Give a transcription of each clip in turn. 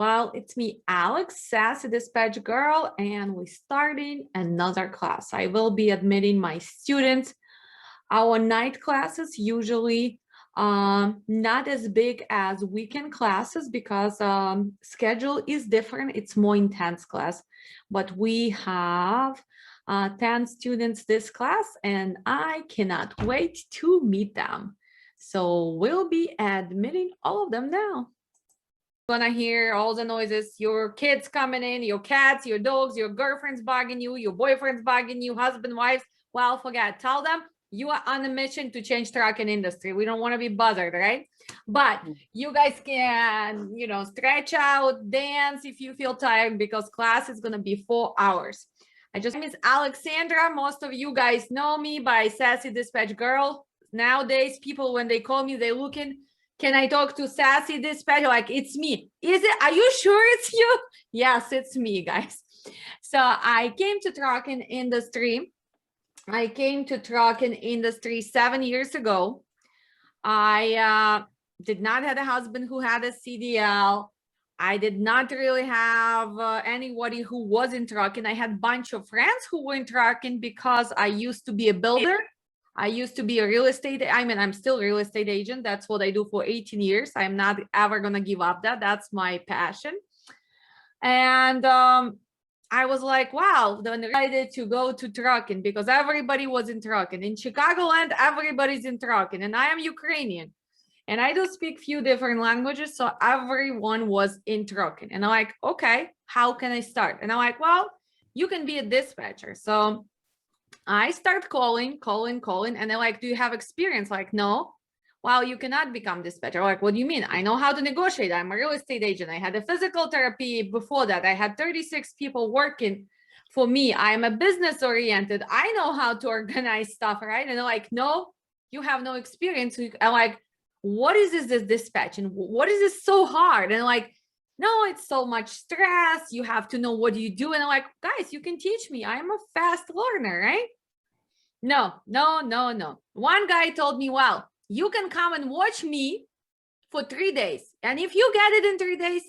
Well, it's me, Alex, Sassy Dispatch Girl, and we're starting another class. I will be admitting my students. Our night classes usually not as big as weekend classes because schedule is different. It's more intense class, but we have 10 students this class, and I cannot wait to meet them. So we'll be admitting all of them now. Gonna hear all the noises, your kids coming in, your cats, your dogs, your girlfriend's bugging you, your boyfriend's bugging you, husband, wives. Well, forget, tell them you are on a mission to change trucking industry. We don't want to be bothered, right? But you guys can, stretch out, dance if you feel tired, because class is gonna be 4 hours. Miss Alexandra. Most of you guys know me by Sassy Dispatch Girl. Nowadays, people, when they call me, they looking, can I talk to Sassy Dispatch? Like, it's me. Is it? Are you sure it's you? Yes, it's me, guys. So I came to trucking industry. 7 years ago. I did not have a husband who had a CDL. I did not really have anybody who was in trucking. I had a bunch of friends who were in trucking because I used to be a builder. I used to be a real estate. I'm still a real estate agent. That's what I do for 18 years. I'm not ever going to give up that. That's my passion. And I was like, wow, then I decided to go to trucking because everybody was in trucking. In Chicagoland, everybody's in trucking. And I am Ukrainian. And I do speak few different languages. So everyone was in trucking. And I'm like, okay, how can I start? And I'm like, well, you can be a dispatcher. So I start calling. And they're like, do you have experience? Like, no. Well, you cannot become dispatcher. Like, what do you mean? I know how to negotiate. I'm a real estate agent. I had a physical therapy before that. I had 36 people working for me. I'm a business oriented. I know how to organize stuff, right? And they're like, no, you have no experience. I'm like, what is this dispatch? And what is this so hard? And like, no, it's so much stress. You have to know what you do. And I'm like, guys, you can teach me. I'm a fast learner, right? No. One guy told me, well, you can come and watch me for 3 days. And if you get it in 3 days,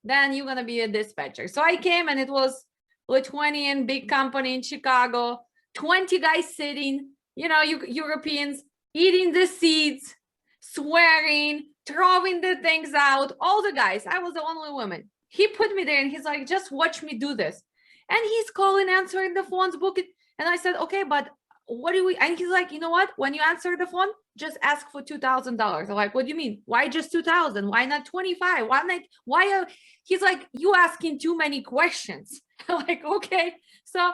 then you're going to be a dispatcher. So I came, and it was Lithuanian big company in Chicago, 20 guys sitting, Europeans eating the seeds, swearing, throwing the things out, all the guys. I was the only woman. He put me there and he's like, just watch me do this. And he's calling, answering the phones, booking. And I said, okay, but what do we, and he's like, you know what? When you answer the phone, just ask for $2,000. I'm like, what do you mean? Why just 2,000? Why not 25? He's like, you asking too many questions. I'm like, okay. So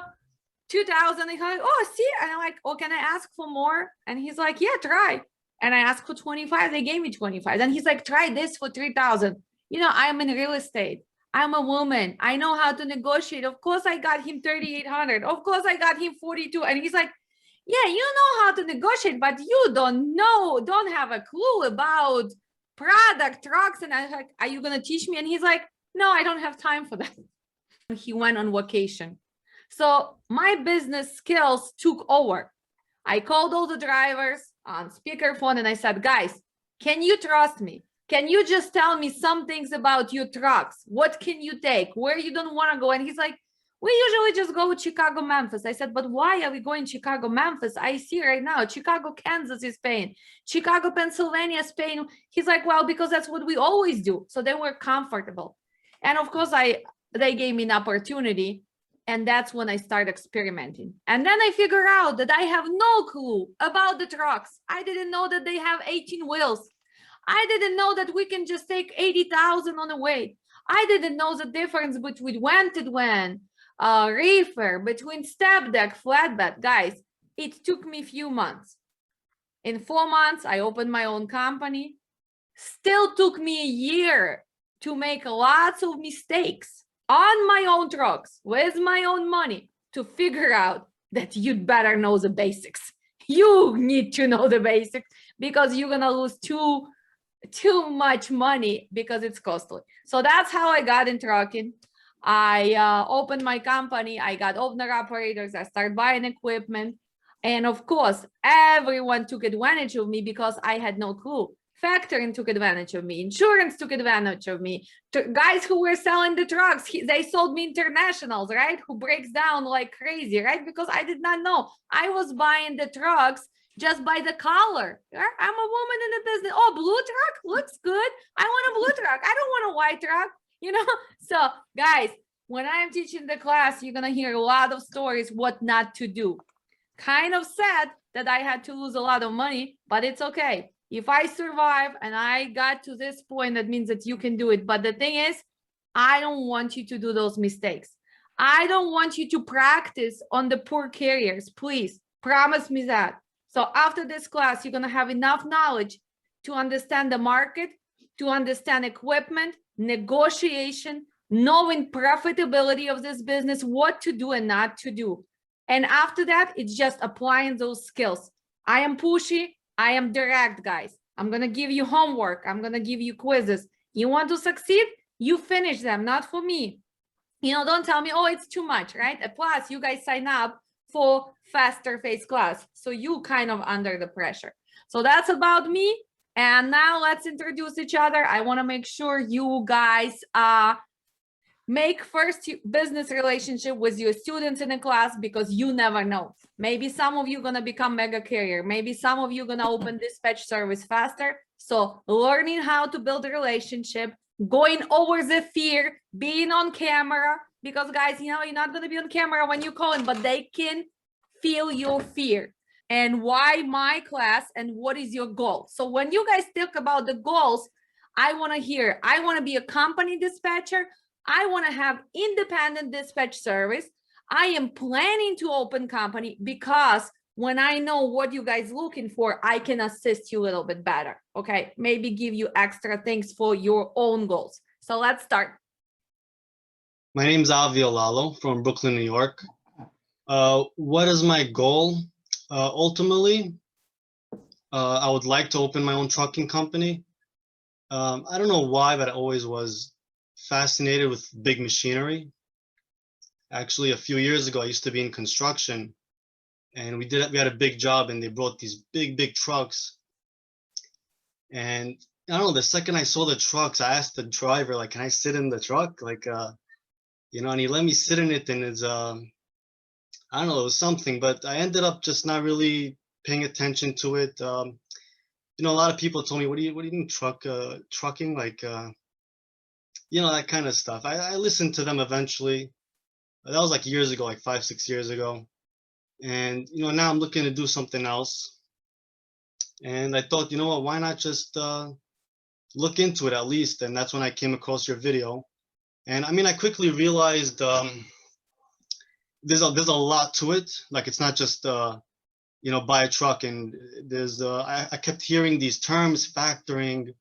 2,000, he's like, oh, see? And I'm like, oh, can I ask for more? And he's like, yeah, try. And I asked for 25. They gave me 25. Then he's like, try this for 3,000. I'm in real estate. I'm a woman. I know how to negotiate. Of course, I got him 3,800. Of course, I got him 42. And he's like, yeah, you know how to negotiate, but you don't have a clue about product, trucks. And I was like, are you going to teach me? And he's like, no, I don't have time for that. He went on vacation. So my business skills took over. I called all the drivers on speakerphone and I said, guys, can you trust me? Can you just tell me some things about your trucks? What can you take? Where you don't want to go? And he's like, we usually just go with Chicago, Memphis. I said, but why are we going Chicago, Memphis? I see right now, Chicago, Kansas is paying. Chicago, Pennsylvania is paying. He's like, well, because that's what we always do. So they were comfortable. And of course, they gave me an opportunity. And that's when I started experimenting. And then I figured out that I have no clue about the trucks. I didn't know that they have 18 wheels. I didn't know that we can just take 80,000 on the way. I didn't know the difference between when, Reefer, between step deck, flatbed. Guys, it took me a few months. In 4 months, I opened my own company. Still took me a year to make lots of mistakes on my own trucks with my own money to figure out that you'd better know the basics. You need to know the basics because you're going to lose too much money because it's costly. So that's how I got in trucking. I opened my company. I got owner operators. I started buying equipment. And of course, everyone took advantage of me because I had no clue. Factoring took advantage of me. Insurance took advantage of me. Guys who were selling the trucks, they sold me internationals, right? Who breaks down like crazy, right? Because I did not know. I was buying the trucks just by the color. I'm a woman in the business. Oh, blue truck looks good. I want a blue truck. I don't want a white truck, you know? So guys, when I'm teaching the class, you're gonna hear a lot of stories what not to do. Kind of sad that I had to lose a lot of money, but it's okay. If I survive and I got to this point, that means that you can do it. But the thing is, I don't want you to do those mistakes. I don't want you to practice on the poor carriers. Please promise me that. So after this class, you're going to have enough knowledge to understand the market, to understand equipment, negotiation, knowing profitability of this business, what to do and not to do. And after that, it's just applying those skills. I am pushy. I am direct, guys. I'm going to give you homework. I'm going to give you quizzes. You want to succeed? You finish them, not for me. You know, don't tell me, oh, it's too much, right? Plus, you guys sign up for faster face class. So you kind of under the pressure. So that's about me. And now let's introduce each other. I want to make sure you guys make first business relationship with your students in a class, because you never know. Maybe some of you gonna become mega carrier. Maybe some of you gonna open dispatch service faster. So learning how to build a relationship, going over the fear, being on camera, because guys, you know, you're not gonna be on camera when you call in, but they can feel your fear. And why my class and what is your goal? So when you guys talk about the goals, I wanna hear, I wanna be a company dispatcher. I want to have independent dispatch service. I am planning to open company, because when I know what you guys looking for, I can assist you a little bit better. Okay, maybe give you extra things for your own goals. So let's start. My name is Avi Olalo from Brooklyn, New York. What is my goal? Ultimately, I would like to open my own trucking company. I don't know why, but I always was fascinated with big machinery. Actually, a few years ago, I used to be in construction, and we had a big job, and they brought these big trucks. And I don't know, the second I saw the trucks, I asked the driver, like, can I sit in the truck? Like, you know, and he let me sit in it, and it's, I don't know, it was something, but I ended up just not really paying attention to it. You know, a lot of people told me, what do you mean trucking? Like, you know, that kind of stuff. I listened to them eventually. That was like years ago, like 5-6 years ago. And, you know, now I'm looking to do something else. And I thought, you know what, why not just look into it at least? And that's when I came across your video. And I mean, I quickly realized there's a lot to it. Like, it's not just, you know, buy a truck. And there's, I kept hearing these terms, factoring.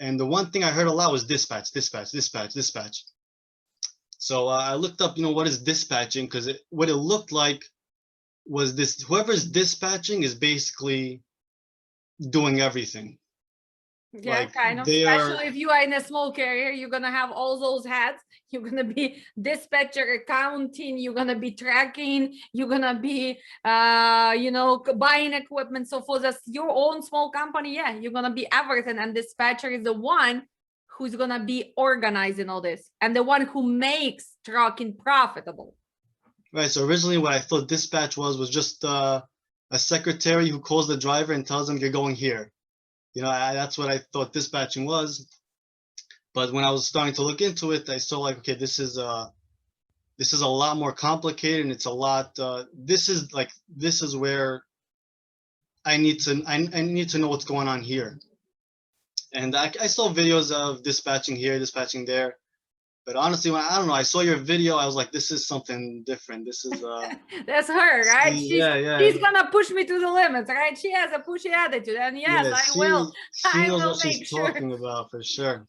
And the one thing I heard a lot was dispatch. So I looked up, you know, what is dispatching? Because what it looked like was this: whoever's dispatching is basically doing everything. Yeah, like kind of. Especially if you are in a small carrier, you're gonna have all those hats. You're gonna be dispatcher, accounting. You're gonna be tracking. You're gonna be, you know, buying equipment. So for your own small company, yeah, you're gonna be everything. And dispatcher is the one who's gonna be organizing all this, and the one who makes trucking profitable. Right. So originally, what I thought dispatch was just a secretary who calls the driver and tells them you're going here. You know, that's what I thought dispatching was. But when I was starting to look into it, I saw, like, okay, this is a lot more complicated, and it's a lot. This is where I need to know what's going on here. And I saw videos of dispatching here, dispatching there. But honestly, when I don't know, I saw your video, I was like, this is something different. This is that's her, right? She's gonna push me to the limits, right? She has a pushy attitude, and yes, yeah, I will. She knows what make she's sure. talking about, for sure.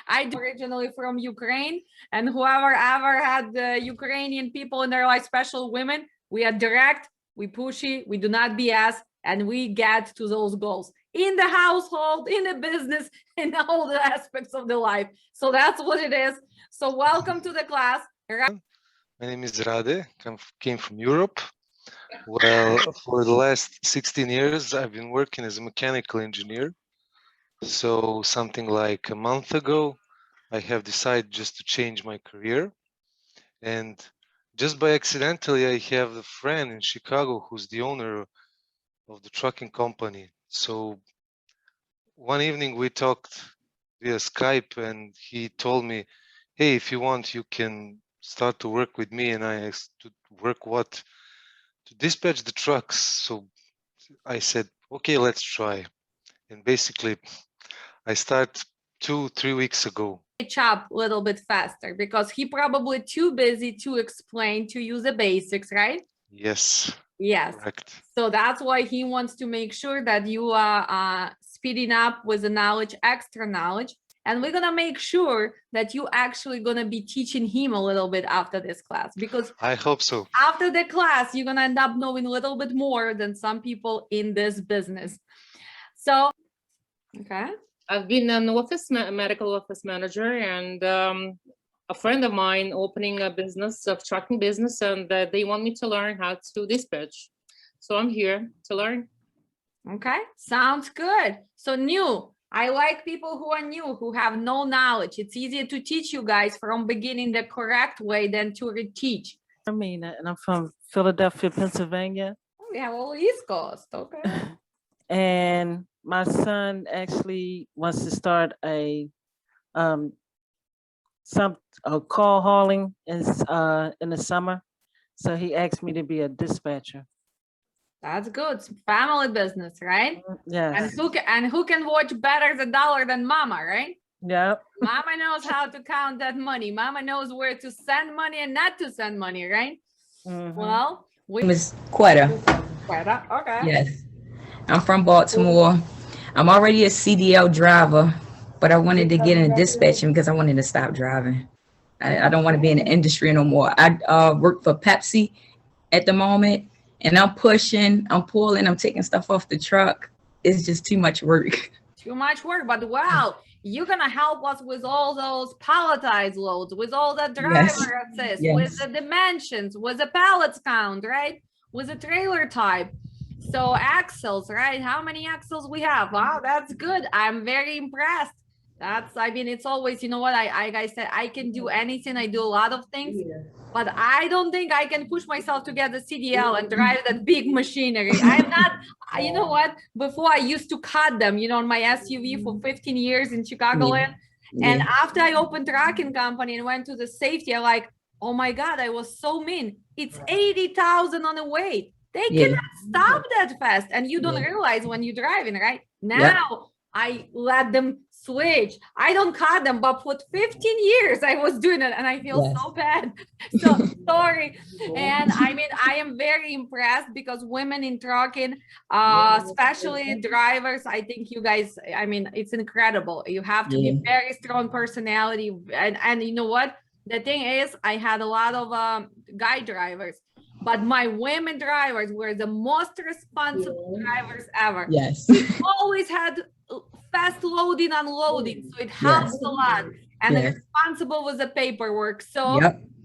I'm originally from Ukraine, and whoever ever had the Ukrainian people in their life, special women, we are direct, we pushy, we do not BS, and we get to those goals in the household, in the business, in all the aspects of the life. So that's what it is. So welcome to the class. My name is Rade. Came from Europe. Well, for the last 16 years, I've been working as a mechanical engineer. So something like a month ago, I have decided just to change my career. And just by accidentally, I have a friend in Chicago who's the owner of the trucking company. So one evening we talked via Skype and he told me, hey, if you want, you can start to work with me. And I asked to work what? To dispatch the trucks. So I said, okay, let's try. And basically I start 2-3 weeks ago. Catch up a little bit faster because he probably too busy to explain to you the basics, right? Yes, Yes. correct. So that's why he wants to make sure that you are speeding up with the knowledge, extra knowledge. And we're gonna make sure that you actually gonna be teaching him a little bit after this class, because I hope so. after the class, you're gonna end up knowing a little bit more than some people in this business. So, okay. I've been an medical office manager, and a friend of mine opening a business of trucking business, and they want me to learn how to dispatch. So I'm here to learn. Okay, sounds good. So new, I like people who are new, who have no knowledge. It's easier to teach you guys from beginning the correct way than to reteach. Amina, and I'm from Philadelphia, Pennsylvania. We have all East Coast, okay. And my son actually wants to start a call hauling in the summer. So he asked me to be a dispatcher. That's good. It's family business, right? Yes. And who can watch better the dollar than mama, right? Yep. Mama knows how to count that money. Mama knows where to send money and not to send money, right? Mhm. Well, we Miss Quetta. Quetta, okay. Yes. I'm from Baltimore. I'm already a CDL driver, but I wanted to get into dispatching because I wanted to stop driving. I don't want to be in the industry no more. I work for Pepsi at the moment, and I'm pushing, I'm pulling, I'm taking stuff off the truck. It's just too much work. Too much work, but wow, you're gonna help us with all those palletized loads, with all the driver assist, with the dimensions, with the pallets count, right? With the trailer type. So axles, right? How many axles we have? Wow, that's good. I'm very impressed. That's, I mean, it's always, you know what, I said, I can do anything. I do a lot of things, but I don't think I can push myself to get the CDL and drive that big machinery. I'm not, you know what, before I used to cut them, you know, on my SUV for 15 years in Chicagoland. And after I opened trucking company and went to the safety, I'm like, oh my God, I was so mean. It's 80,000 on the way. They cannot stop that fast. And you don't realize when you're driving, right? Now I let them switch. I don't cut them, but for 15 years I was doing it and I feel so bad. So sorry. And I mean, I am very impressed because women in trucking, especially drivers, I think you guys, I mean, it's incredible. You have to be very strong personality. And you know what? The thing is, I had a lot of guy drivers, but my women drivers were the most responsible drivers ever. Yes. Always had fast loading, unloading, so it helps a lot. And they're responsible with the paperwork. So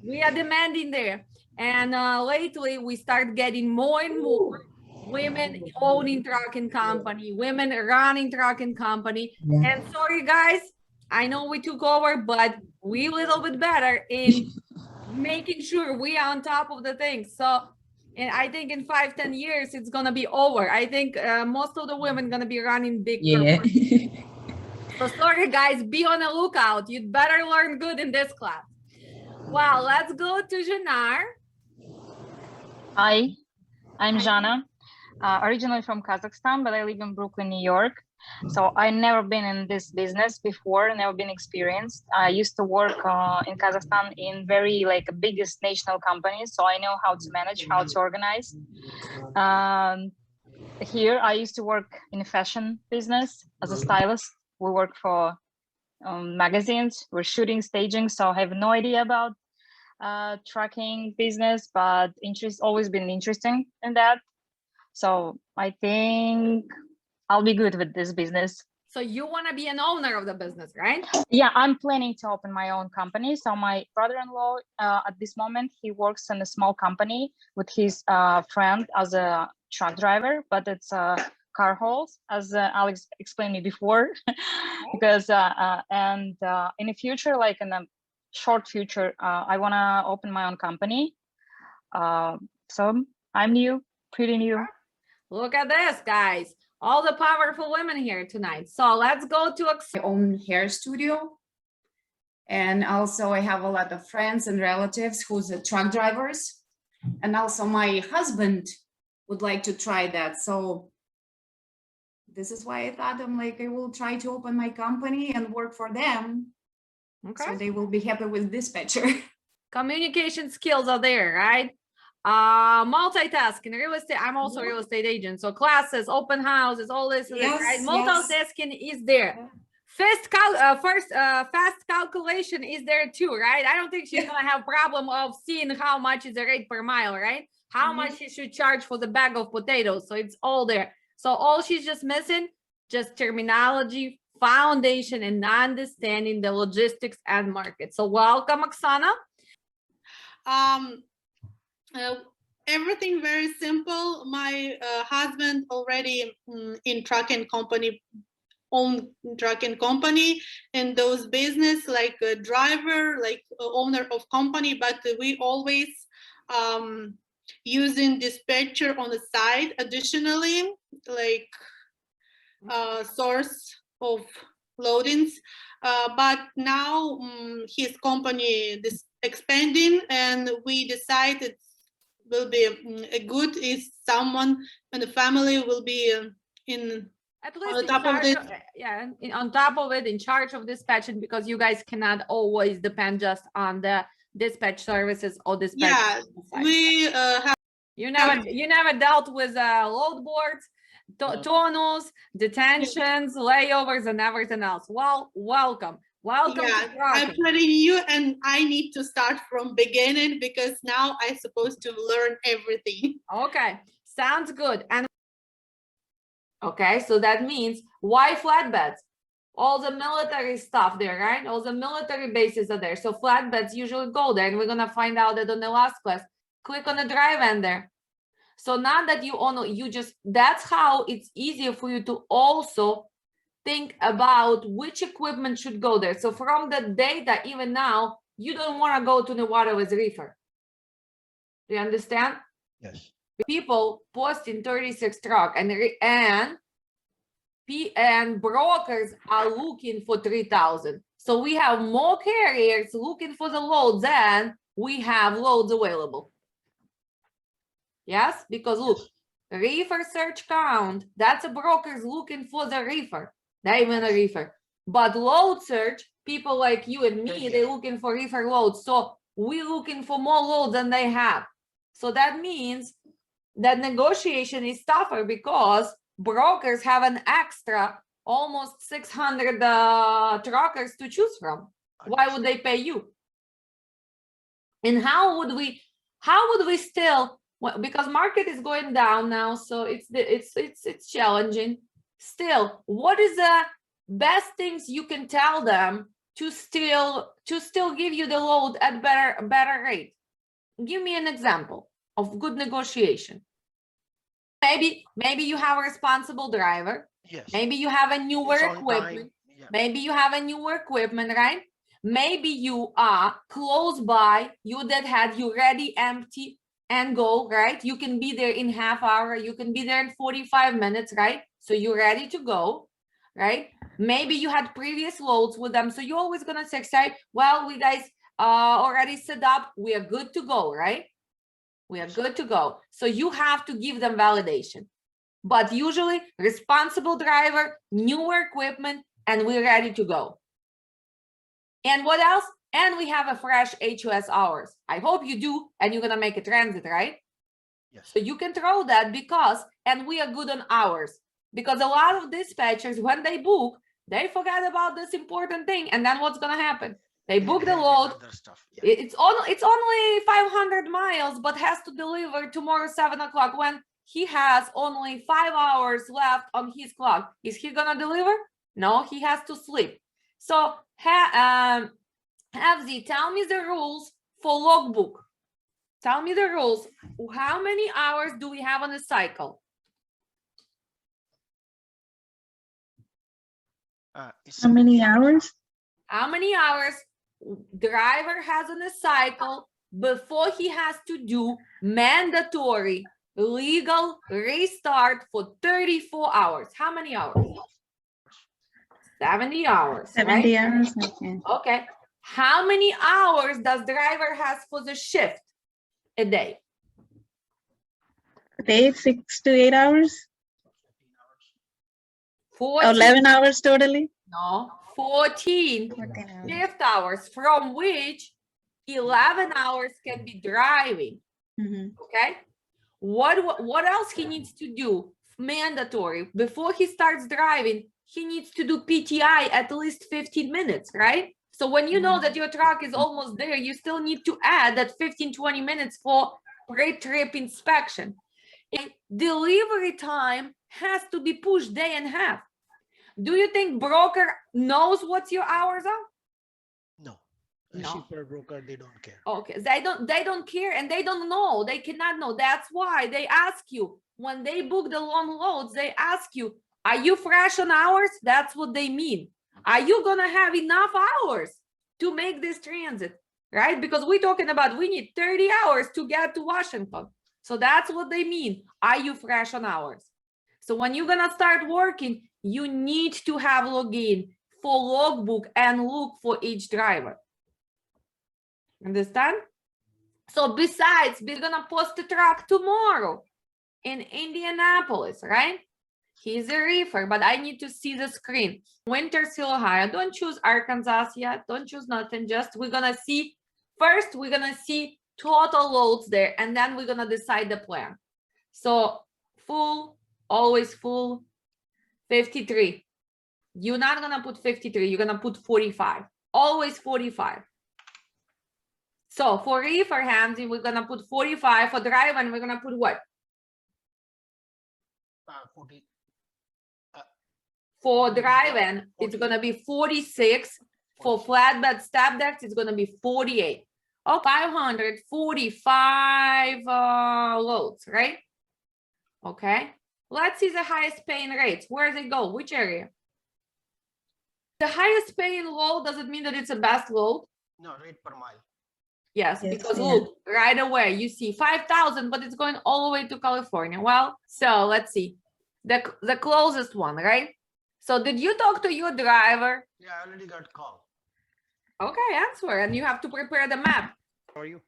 we are demanding there. And lately we start getting more and more women owning trucking company, women running trucking company. And sorry guys, I know we took over, but we a little bit better in making sure we are on top of the things. So, and I think in 5-10 years, it's gonna be over. I think most of the women gonna be running big. So sorry guys, be on the lookout. You'd better learn good in this class. Wow, let's go to Janar. Hi, I'm Jana, originally from Kazakhstan, but I live in Brooklyn, New York. So I never been in this business before, never been experienced. I used to work in Kazakhstan in very like biggest national companies. So I know how to manage, how to organize. Here, I used to work in a fashion business as a stylist. We work for magazines, we're shooting, staging. So I have no idea about trucking business, but always been interesting in that. So I think I'll be good with this business. So you want to be an owner of the business, right? Yeah, I'm planning to open my own company. So my brother-in-law at this moment, he works in a small company with his friend as a truck driver, but it's a car hauls, as Alex explained me before, because in the future, like in the short future, I want to open my own company. So I'm new, pretty new. Look at this, guys. All the powerful women here tonight. So let's go to My own hair studio. And also I have a lot of friends and relatives who's truck drivers. And also my husband would like to try that. So this is why I thought I'm like, I will try to open my company and work for them. Okay. So they will be happy with dispatcher. Communication skills are there, right? Multitasking, real estate. I'm also a real estate agent. So classes, open houses, all this, right? Yes, Multitasking is there. Fast calculation is there too, right? I don't think she's gonna have problem of seeing how much is the rate per mile, right? How much she should charge for the bag of potatoes. So it's all there. So all she's just missing, just terminology, foundation, and understanding the logistics and market. So welcome, Oksana. Everything very simple. My husband already in trucking company, own trucking company, and those business like a driver, like owner of company, but we always using dispatcher on the side additionally, like source of loadings. But now his company is expanding, and we decided will be a good if someone in the family will be in At least on in top of charge this. on top of it, in charge of dispatching, because you guys cannot always depend just on the dispatch services or dispatch. Yeah, we have. You never dealt with load boards, tunnels, detentions, layovers, and everything else. Well, welcome. Welcome. Yeah, to I'm trucking. pretty new, and I need to start from beginning because now I'm supposed to learn everything. Okay, sounds good. And okay, so that means why flatbeds? All the military stuff there, right? All the military bases are there. So flatbeds usually go there, and we're gonna find out that on the last class. Click on the drive end there. So now that you own, that's how it's easier for you to also think about which equipment should go there. So from the data, even now, you don't want to go to the water with Reefer. Do you understand? Yes. People posting 36 truck and brokers are looking for 3,000. So we have more carriers looking for the loads than we have loads available. Yes, because look, Reefer search count, that's a broker's looking for the Reefer, not even a Reefer. But load search, people like you and me, they're looking for Reefer loads. So we're looking for more loads than they have. So that means that negotiation is tougher because brokers have an extra almost 600 truckers to choose from. Why would they pay you? And how would we still, because market is going down now, so it's challenging. Still, what is the best things you can tell them to still give you the load at better rate? Give me an example of good negotiation. Maybe you have a responsible driver. Yes. Maybe you have a newer equipment. Yeah. Maybe you have a newer equipment, right? Maybe you are close by, you ready, empty, and go, right? You can be there in half hour, you can be there in 45 minutes, right? So you're ready to go, right? Maybe you had previous loads with them, so you're always gonna say, well, we guys already set up, we are good to go, right? We are good to go. So you have to give them validation. But usually responsible driver, newer equipment, and we're ready to go. And what else? And we have a fresh HOS hours. I hope you do, and you're gonna make a transit, right? Yes. So you can throw that and we are good on hours. Because a lot of dispatchers, when they book, they forget about this important thing. And then what's gonna happen? They book the load. Yeah. It's only 500 miles, but has to deliver tomorrow 7 o'clock when he has only 5 hours left on his clock. Is he gonna deliver? No, he has to sleep. So Avzi, tell me the rules for logbook. Tell me the rules. How many hours do we have on a cycle? How many hours? How many hours driver has on a cycle before he has to do mandatory legal restart for 34 hours? How many hours? 70 hours, 70 right? hours. Okay. Okay. How many hours does driver has for the shift a day? A day, 6 to 8 hours. 14, 11 hours totally. no, 14 14 hours. shift hours, from which 11 hours can be driving. Mhm. Okay. What else he needs to do? Mandatory. Before he starts driving, he needs to do PTI at least 15 minutes, right? So when you know that your truck is almost there, you still need to add that 15-20 minutes for pre-trip inspection. And delivery time has to be pushed day and a half. Do you think broker knows what your hours are? No. No. Shipper broker, they don't care. Okay, they don't care and they don't know. They cannot know. That's why they ask you when they book the long loads, they ask you, are you fresh on hours? That's what they mean. Are you gonna have enough hours to make this transit? Right? Because we're talking about we need 30 hours to get to Washington. So that's what they mean. Are you fresh on hours? So when you're gonna start working, you need to have login for logbook and look for each driver. Understand? So besides, we're gonna post the truck tomorrow in Indianapolis, right? He's a reefer, but I need to see the screen. Winters Hill, Ohio. Don't choose Arkansas yet. Don't choose nothing. Just we're gonna see first. We're gonna see total loads there, and then we're gonna decide the plan. So full, always full. 53. You're not gonna put 53. You're gonna put 45. Always 45. So for reefer Hamzy, we're gonna put 45. For driver, and we're gonna put what? 40. For driving, it's gonna be 46. For flatbed step decks, it's gonna be 48. Oh, 545 loads, right? Okay. Let's see the highest paying rates. Where does it go? Which area? The highest paying load, does it mean that it's a best load? No, rate per mile. Yes, Yes, because yeah. look, right away you see 5,000, but it's going all the way to California. Well, so let's see. The closest one, right? So did you talk to your driver? Yeah, I already got call. Okay, answer. And you have to prepare the map. How are you?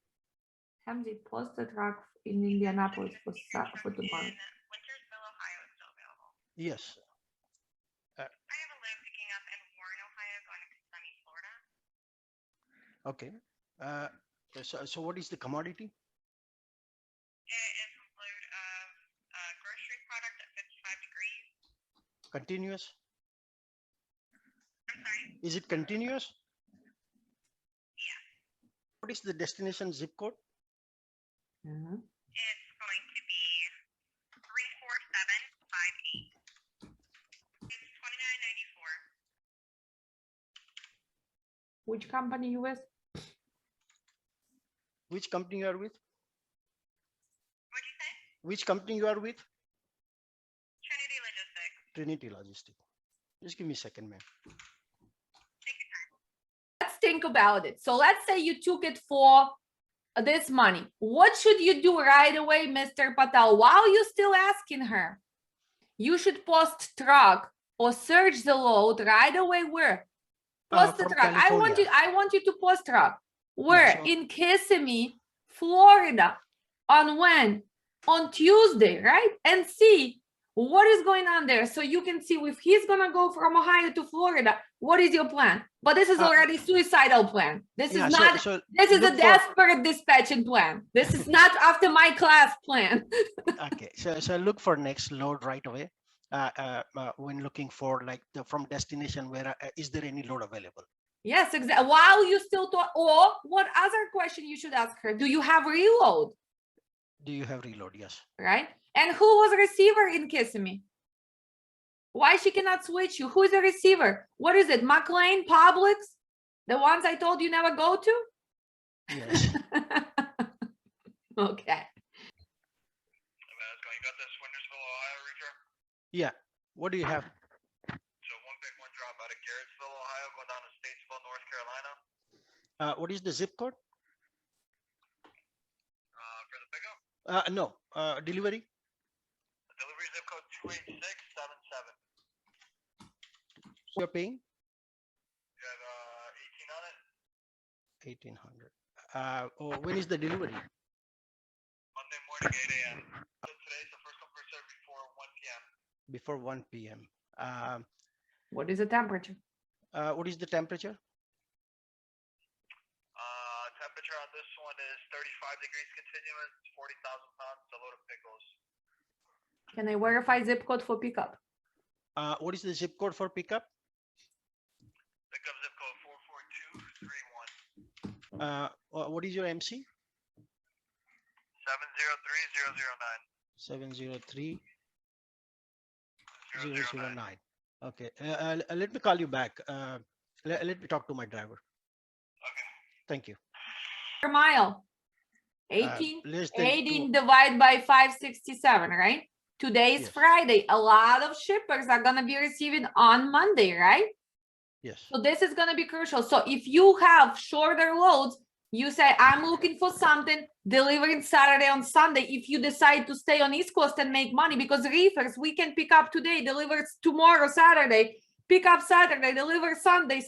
Hamzy, post the truck in Indianapolis for tomorrow. Yes. Okay. So what is the commodity? It's a load of grocery product at 55 degrees. Continuous? I'm sorry. Is it continuous? Yeah. What is the destination zip code? Mhm. It's going to be 34758. It's 2994. Which company you with? Which company you are with? What'd you say? Which company you are with? Trinity Logistics. Trinity Logistics. Just give me a second, ma'am. Take your time. Let's think about it. So let's say you took it for this money. What should you do right away, Mr. Patel? While you're still asking her, you should post truck or search the load right away. Where? Post the From truck. I want you to post truck. Where? sure. In Kissimmee, Florida. On when? On Tuesday, right? And see what is going on there. So you can see if he's gonna go from Ohio to Florida, what is your plan? But this is already suicidal plan. This is not, this is a desperate dispatching plan. This is not after my class plan. Okay, so look for next load right away. When looking for like from destination, where is there any load available? Yes, exactly. While you still thought, or what other question you should ask her? Do you have reload? Do you have reload? Yes. Right. And who was a receiver in Kissimmee? Why she cannot switch you? Who is a receiver? What is it? McLean, Publix? The ones I told you never go to? Yes. Okay. You got this Wintersville, Ohio reefer? Yeah. What do you have? So one pick, one drop out of What is the zip code? For the pickup, No, delivery. the delivery zip code 28677. You're paying You have 18 on it. 1800. When is the delivery? Monday morning, 8 a.m. So today's the first come first served before 1 p.m. Before 1 p.m. What is the temperature? What is the temperature? Temperature on this one is 35 degrees continuous, 40,000 pounds, a load of pickles. Can I verify zip code for pickup? What is the zip code for pickup? Pickup zip code 44231. What is your MC? 703009. 703-009. Okay, let me call you back. Let me talk to my driver. Okay. Thank you. Per mile. 18, Less than 18 divided by 567, right? Today is Yes. Friday. A lot of shippers are gonna be receiving on Monday, right? Yes. So this is gonna be crucial. So if you have shorter loads, you say, I'm looking for something delivering Saturday on Sunday. If you decide to stay on East Coast and make money, because reefers, we can pick up today, deliver tomorrow, Saturday, pick up Saturday, deliver Sunday,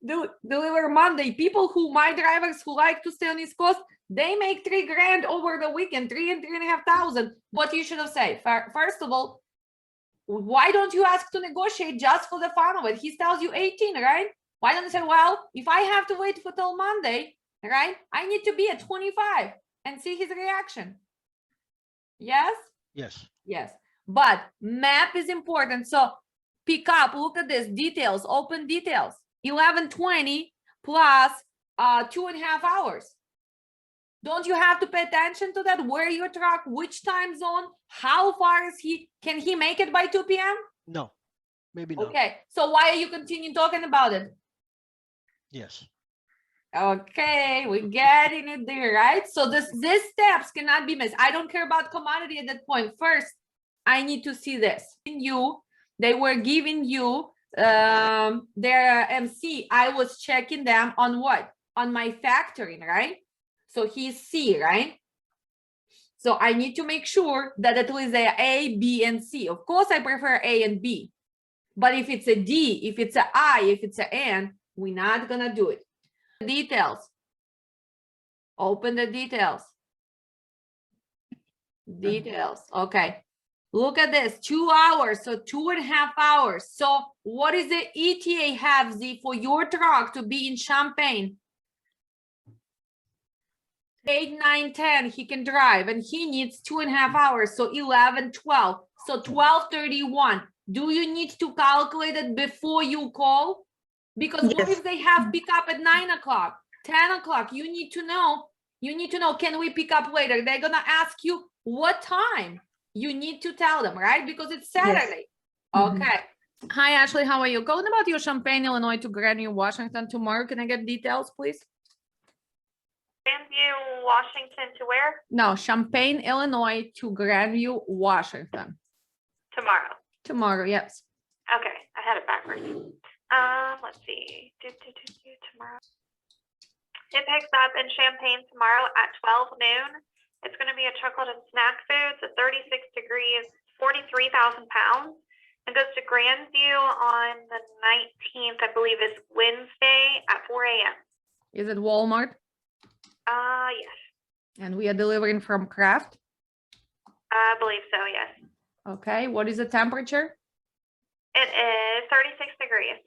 deliver Monday. People who, my drivers who like to stay on East Coast, they make $3,000 over the weekend, 3 and 3,500. What you should have said, first of all, why don't you ask to negotiate just for the fun of it? He tells you 18, right? Why don't you say, well, if I have to wait for till Monday, right? I need to be at 25 and see his reaction. Yes? Yes. Yes. But map is important. So pick up, look at this, details, open details. 11:20 plus 2.5 hours. Don't you have to pay attention to that? Where your truck, which time zone, how far is he? Can he make it by 2 p.m.? No, maybe not. Okay. So why are you continuing talking about it? Yes. Okay, we're getting it there, right? So these steps cannot be missed. I don't care about commodity at that point. First, I need to see this. They were giving you their MC. I was checking them on what? On my factoring, right? So he's C, right? So I need to make sure that at least they are A, B, and C. Of course, I prefer A and B. But if it's a D, if it's a I, if it's an N, we're not gonna do it. Details. Open the details. Details. Okay. Look at this. 2 hours. So 2.5 hours. So what is the ETA have, Z, for your truck to be in Champaign? 8, 9, 10, he can drive and he needs 2.5 hours. So 11, 12. So 12:31. Do you need to calculate it before you call? Because what if they have pick up at 9 o'clock, 10 o'clock? You need to know, can we pick up later? They're gonna ask you what time. You need to tell them, right? Because it's Saturday. Okay. Hi, Ashley, how are you? Going about your Champaign, Illinois to Grandview, Washington tomorrow. Can I get details, please? Grandview, Washington to where? No, Champaign, Illinois to Grandview, Washington. Tomorrow. Tomorrow, yes. Okay, I had it backwards. Let's see. Tomorrow. It picks up in Champaign tomorrow at 12 noon. It's going to be a chocolate and snack foods at 36 degrees, 43,000 pounds. It goes to Grandview on the 19th, I believe is Wednesday at 4 a.m. Is it Walmart? Yes. And we are delivering from Kraft. I believe so, yes. Okay, what is the temperature? It is 36 degrees.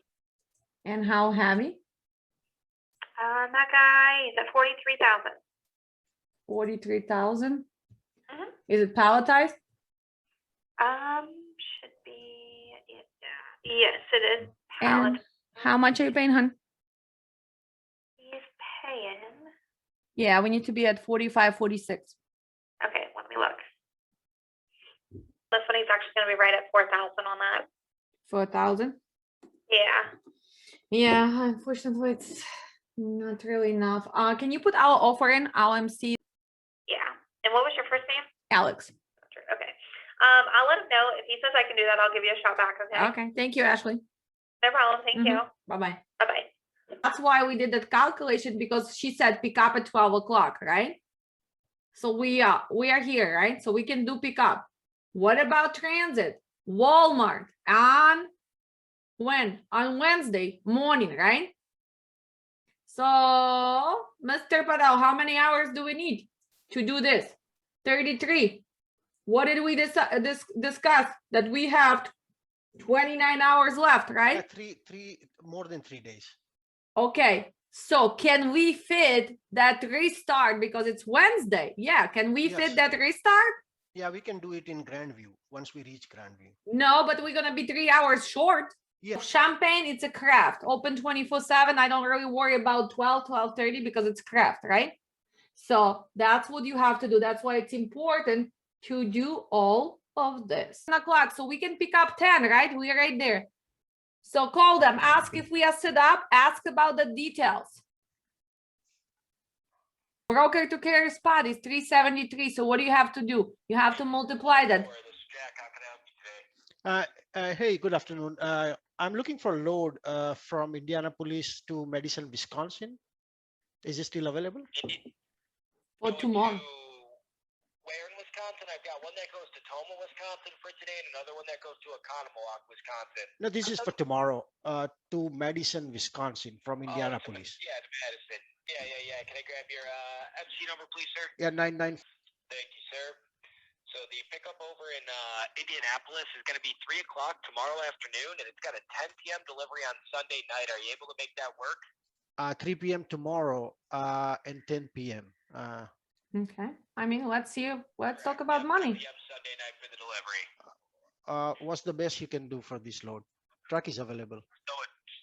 And how heavy? That guy is at 43,000. 43,000. Mhm. Is it palletized? Should be, yes, it is. And Pallet. how much are you paying, hon? He's paying. Yeah, we need to be at 45, 46. Okay, let me look. This one he's actually going to be right at 4,000 on that. 4,000. Yeah. Yeah, unfortunately, it's not really enough. Can you put our offer in, our MC? Yeah. And what was your first name? Alex. Okay. I'll let him know. If he says I can do that, I'll give you a shout back, okay? Okay, thank you, Ashley. No problem. Thank you. Bye-bye. Bye-bye. That's why we did that calculation, because she said pick up at 12 o'clock, right? So we are here, right? So we can do pick up. What about transit? Walmart on when? On Wednesday morning, right? So, Mr. Patel, how many hours do we need to do this? 33. What did we discuss? That we have 29 hours left, right? More than 3 days. Okay, so can we fit that restart because it's Wednesday? Yeah, can we fit Yes. that restart? Yeah, we can do it in Grandview once we reach Grandview. No, but we're gonna be 3 hours short. Yeah. Champagne, it's a craft, open 24/7. I don't really worry about 12:30 because it's craft, right? So that's what you have to do. That's why it's important to do all of this. 10 o'clock, so we can pick up 10, right? We're right there. So call them, ask if we are set up, ask about the details. Broker to carrier spot is 373. So what do you have to do? You have to multiply that. Hey, good afternoon. I'm looking for a load from Indianapolis to Madison, Wisconsin. Is it still available? For tomorrow. Where in Wisconsin? I've got one that goes to Toma, Wisconsin for today, and another one that goes to Oconomowoc, Wisconsin. No, this is for tomorrow to Madison, Wisconsin from Indianapolis. Yeah, to Madison. Yeah. Can I grab your MC number, please, sir? Yeah, 99. Thank you, sir. So the pickup over in Indianapolis is going to be 3 o'clock tomorrow afternoon, and it's got a 10 p.m. delivery on Sunday night. Are you able to make that work? 3 p.m. tomorrow and 10 p.m. Okay. I mean, let's talk about money. 10 p.m. Sunday night for the delivery. What's the best you can do for this load? Truck is available. So it's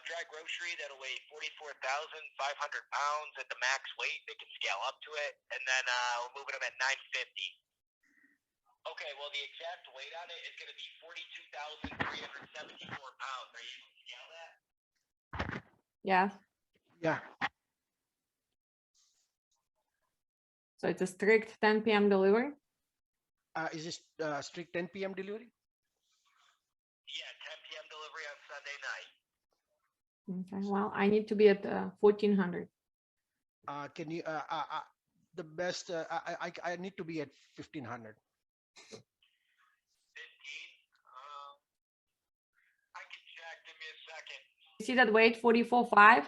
dry grocery that'll weigh 44,500 pounds at the max weight. They can scale up to it, and then we're moving them at 950. Okay, well, the exact weight on it is going to be 42,374 pounds. Are you able to scale that? Yeah. Yeah. So it's a strict 10 p.m. delivery. Is this strict 10 p.m. delivery? Yeah, 10 p.m. delivery on Sunday night. Okay. Well, I need to be at 1400. Can you? The best. I need to be at 1500. 15. I can check. Give me a second. You see that weight 44.5?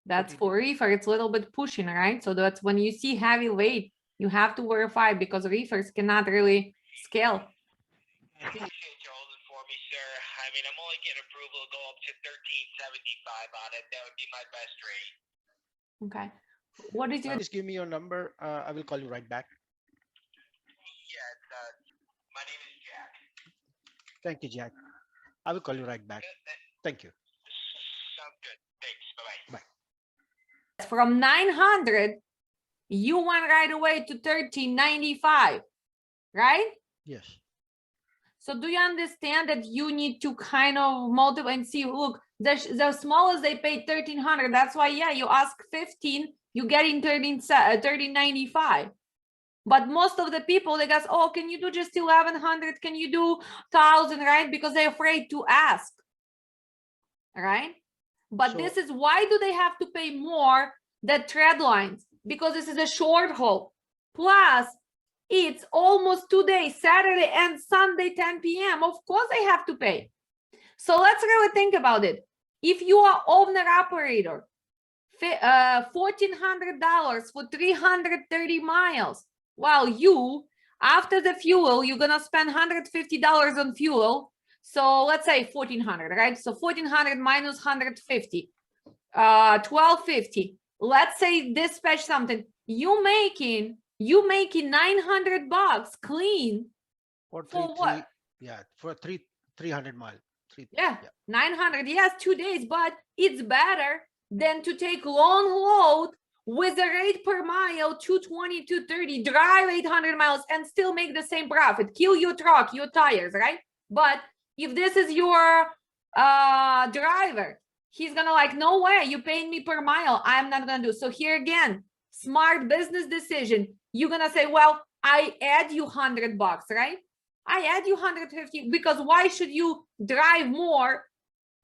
That's for reefer. It's a little bit pushing, right? So that's when you see heavy weight, you have to verify because reefers cannot really scale. I appreciate you holding for me, sir. I mean, I'm only getting approval to go up to 1375 on it. That would be my best rate. Okay. What is your? Just give me your number. I will call you right back. Yeah, my name is Jack. Thank you, Jack. I will call you right back. Thank you. Sounds good. Thanks. Bye-bye. Bye. From 900, you went right away to 1395, right? Yes. So do you understand that you need to kind of multiply and see, look, the smallest they paid 1300. That's why, yeah, you ask 15, you get in 1395. But most of the people, they guess, oh, can you do just 1100? Can you do 1000, right? Because they're afraid to ask, right? But this is why do they have to pay more than tread lines? Because this is a short haul. Plus, it's almost 2 days, Saturday and Sunday, 10 p.m. Of course, they have to pay. So let's really think about it. If you are owner operator, $1,400 for 330 miles. Well, you, after the fuel, you're gonna spend $150 on fuel. So let's say 1,400, right? So 1,400 minus 150, 1,250. Let's say dispatch something. You making $900 clean For what? Yeah, for 300 mile. Yeah, 900. Yes, 2 days, but it's better than to take long load with a rate per mile 220, 230, drive 800 miles and still make the same profit. Kill your truck, your tires, right? But if this is your driver, he's gonna like, no way, you paying me per mile. I'm not gonna do. So here again, smart business decision. You're gonna say, well, I add you $100, right? I add you 150 because why should you drive more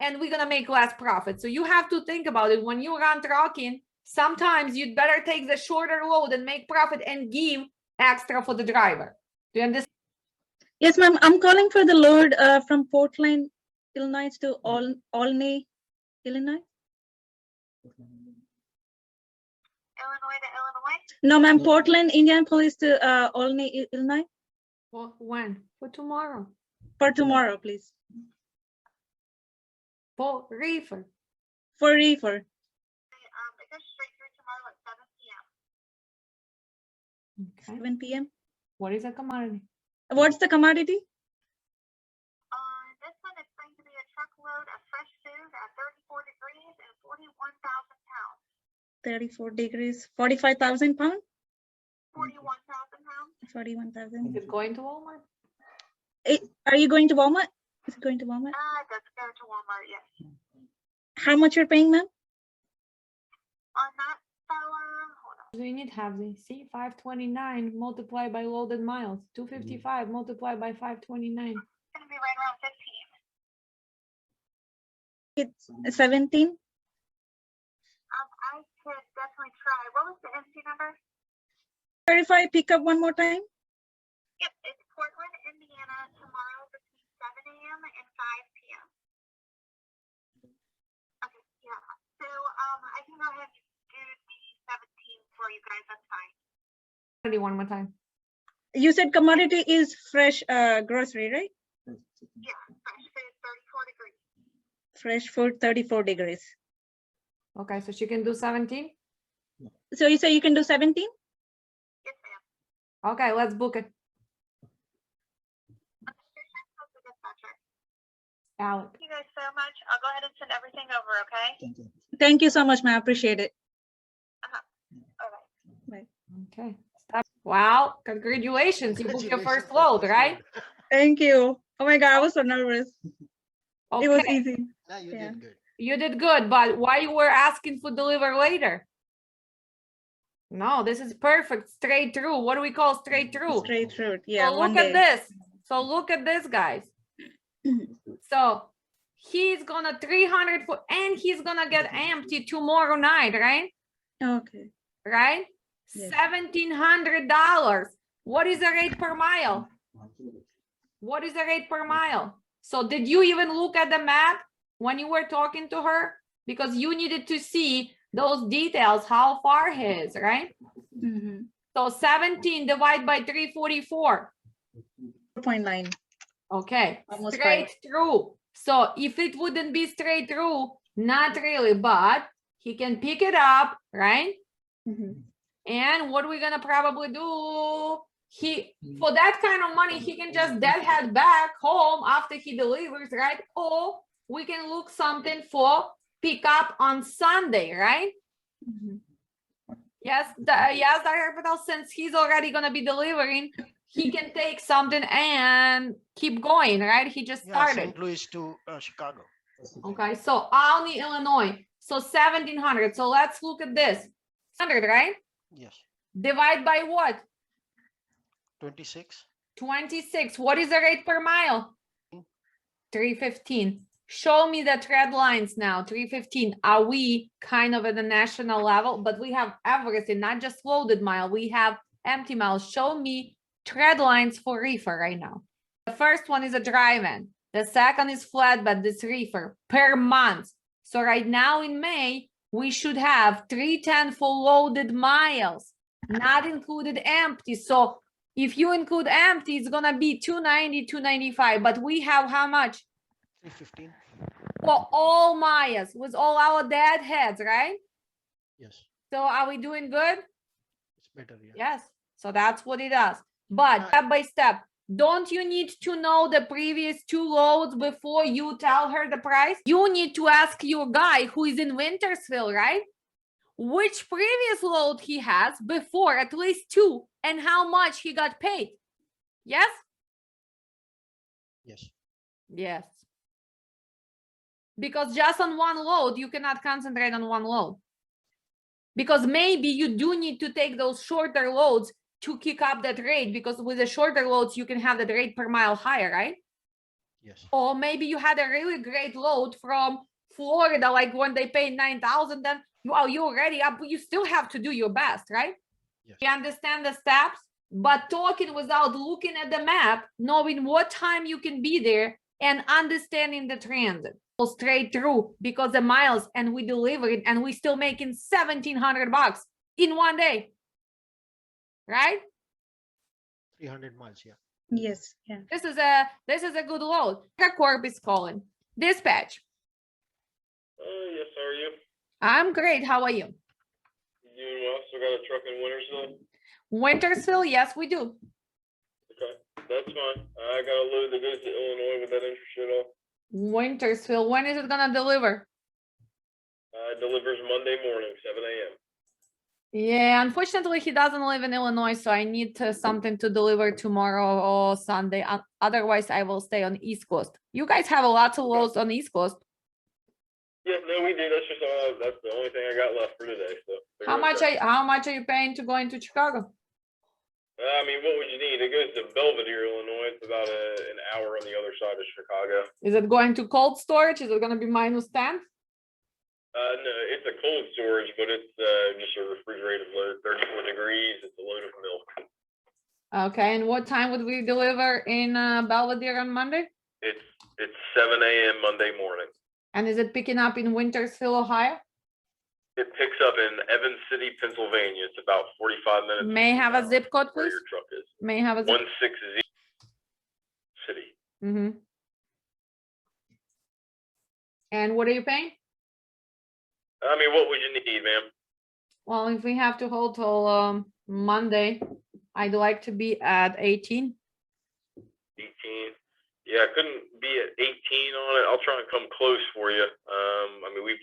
and we're gonna make less profit. So you have to think about it when you run trucking. Sometimes you'd better take the shorter load and make profit and give extra for the driver. Do you understand? Yes, ma'am. I'm calling for the load from Portland, Illinois to Olney, Illinois. Illinois to Illinois? No, ma'am. Portland, Indianapolis to Olney, Illinois. Well, when? For tomorrow. For tomorrow, please. For Reefer. For Reefer. It goes straight through tomorrow at 7 p.m. Okay. 7 p.m. What is a commodity? What's the commodity? This one is going to be a truckload of fresh food at 34 degrees and 41,000 pounds. 34 degrees, 45,000 pounds. 41,000 pounds. 41,000. Is it going to Walmart? Are you going to Walmart? Is it going to Walmart? It does go to Walmart, yes. How much you're paying, ma'am? On that fella, hold on. So you need have the see 529 multiplied by loaded miles. 255 multiplied by 529. It's going to be right around 15. It's 17. I could definitely try. What was the MC number? Verify pickup one more time. Yep, it's Portland, Indiana, tomorrow between 7 a.m. and 5 p.m. Okay, yeah. So I can go ahead and do the 17 for you guys. That's fine. One more time. You said commodity is fresh grocery, right? Yeah, fresh food, 34 degrees. Fresh food, 34 degrees. Okay, so she can do 17. So you say you can do 17? Yes, ma'am. Okay, let's book it. How's the dispatcher? Alec. Thank you guys so much. I'll go ahead and send everything over, okay? Thank you so much, ma'am. I appreciate it. All right. Okay. Stop. Wow, congratulations. You booked your first load, right? Thank you. Oh my God, I was so nervous. Okay. It was easy. Now you Yeah. did good. You did good, but why you were asking for deliver later? No, this is perfect. Straight through. What do we call straight through? Straight through. Yeah. So one look at day. this. So look at this, guys. So he's gonna 300 for, and he's gonna get empty tomorrow night, right? Okay. Right? Yes. $1,700. What is the rate per mile? What is the rate per mile? So did you even look at the map when you were talking to her? Because you needed to see those details, how far he is, right? Mm-hmm. So 17 divided by 344. 4.9. Okay, Almost straight through. So if it wouldn't be straight through, not really, but he can pick it up, right? Mm-hmm. And what we're gonna probably do, for that kind of money, he can just deadhead back home after he delivers, right? Or we can look something for pick up on Sunday, right? Mm-hmm. Yes, yes, Dr. Patel, since he's already gonna be delivering, he can take something and keep going, right? He just Yeah, started. St. Louis to Chicago. Okay, so Olney, Illinois. So 1,700. So let's look at this. 100, right? Yes. Divide by what? 26. 26. What is the rate per mile? 315. Show me the trend lines now. 315. Are we kind of at the national level? But we have everything, not just loaded mile. We have empty miles. Show me trend lines for Reefer right now. The first one is a drive-in. The second is flatbed, this Reefer per month. So right now in May, we should have 310 for loaded miles, not included empty. So if you include empty, it's gonna be 290, 295. But we have how much? 315. For all miles with all our deadheads, right? Yes. So are we doing good? It's better. Yeah. Yes. So that's what it does. But step by step, don't you need to know the previous two loads before you tell her the price? You need to ask your guy who is in Wintersville, right? Which previous load he has before, at least two, and how much he got paid. Yes? Yes. Yes. Because just on one load, you cannot concentrate on one load. Because maybe you do need to take those shorter loads to kick up that rate, because with the shorter loads, you can have that rate per mile higher, right? Yes. Or maybe you had a really great load from Florida, like when they pay 9,000, then you're already up, but you still have to do your best, right? Yes. You understand the steps, but talking without looking at the map, knowing what time you can be there and understanding the transit. Go straight through because the miles, and we deliver it, and we still making $1,700 in one day, right? 300 miles. Yeah. Yes, yeah. This is a good load. Corp is calling. Dispatch. Yes, how are you? I'm great. How are you? Doing well. Still got a truck in Wintersville? Wintersville, yes, we do. Okay, that's fine. I got a load that goes to Illinois with that interest at all. Wintersville, when is it gonna deliver? Delivers Monday morning, 7 a.m. Yeah, unfortunately, he doesn't live in Illinois, so I need something to deliver tomorrow or Sunday. Otherwise, I will stay on East Coast. You guys have a lot of loads on East Coast. Yeah, no, we do. That's just that's the only thing I got left for today. So How much are you paying to go into Chicago? I mean, what would you need? It goes to Belvedere, Illinois. It's about an hour on the other side of Chicago. Is it going to cold storage? Is it gonna be -10? No, it's a cold storage, but it's just a refrigerated load, 34 degrees. It's a load of milk. Okay, and what time would we deliver in Belvedere on Monday? It's 7 a.m. Monday morning. And is it picking up in Wintersville, Ohio? It picks up in Evans City, Pennsylvania. It's about 45 minutes. May I have a zip code, where please? your truck is. May I have a zip? 160 City. Mm-hmm. And what are you paying? I mean, what would you need, ma'am? Well, if we have to hold till Monday, I'd like to be at 18. 18. Yeah, I couldn't be at 18 on it. I'll try and come close for you. I mean, we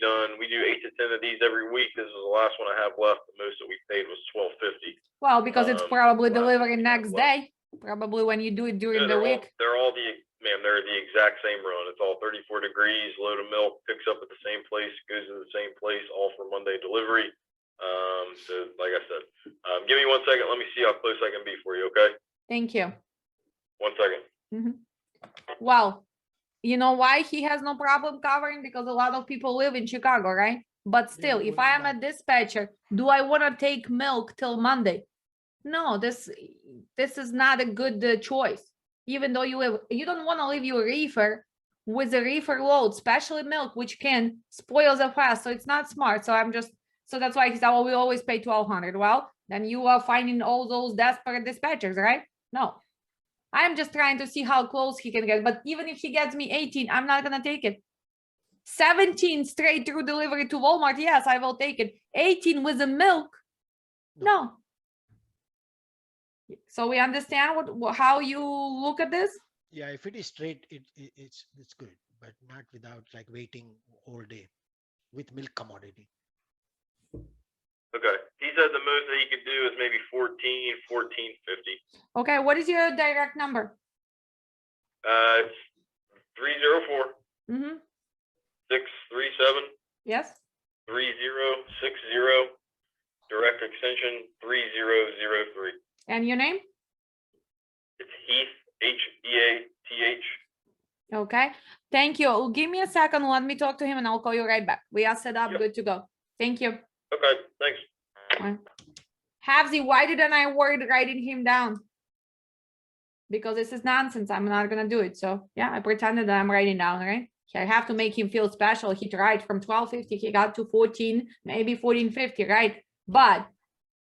do 8 to 10 of these every week. This is the last one I have left. The most that we paid was $12.50. Well, because it's probably last delivering one we next have left. day, probably when you do it during the they're week. they're the exact same run. It's all 34 degrees, load of milk, picks up at the same place, goes to the same place, all for Monday delivery. So like I said, give me 1 second. Let me see how close I can be for you, okay? Thank you. 1 second. Well, you know why he has no problem covering? Because a lot of people live in Chicago, right? But still, if I am a dispatcher, do I want to take milk till Monday? No, this is not a good choice. Even though you don't want to leave your reefer with a reefer load, especially milk, which can spoil the fast. So it's not smart. So that's why he said, oh, we always pay $1,200. Well, then you are finding all those desperate dispatchers, right? No, I'm just trying to see how close he can get. But even if he gets me 18, I'm not gonna take it. 17 straight through delivery to Walmart, yes, I will take it. 18 with the milk, no. So we understand how you look at this? Yeah, if it is straight, it's good, but not without like waiting all day with milk commodity. Okay. He said the most that he could do is maybe 14.50. Okay, what is your direct number? It's 304 Mm-hmm. 637 Yes. 3060, direct extension 3003. And your name? It's Heath, Heath. Okay, thank you. Give me a second. Let me talk to him and I'll call you right back. We are set up, good to go. Thank you. Okay, thanks. Havsy, why didn't I worry writing him down? Because this is nonsense. I'm not gonna do it. So yeah, I pretended that I'm writing down, right? I have to make him feel special. He tried from 12.50, he got to 14, maybe 14.50, right? But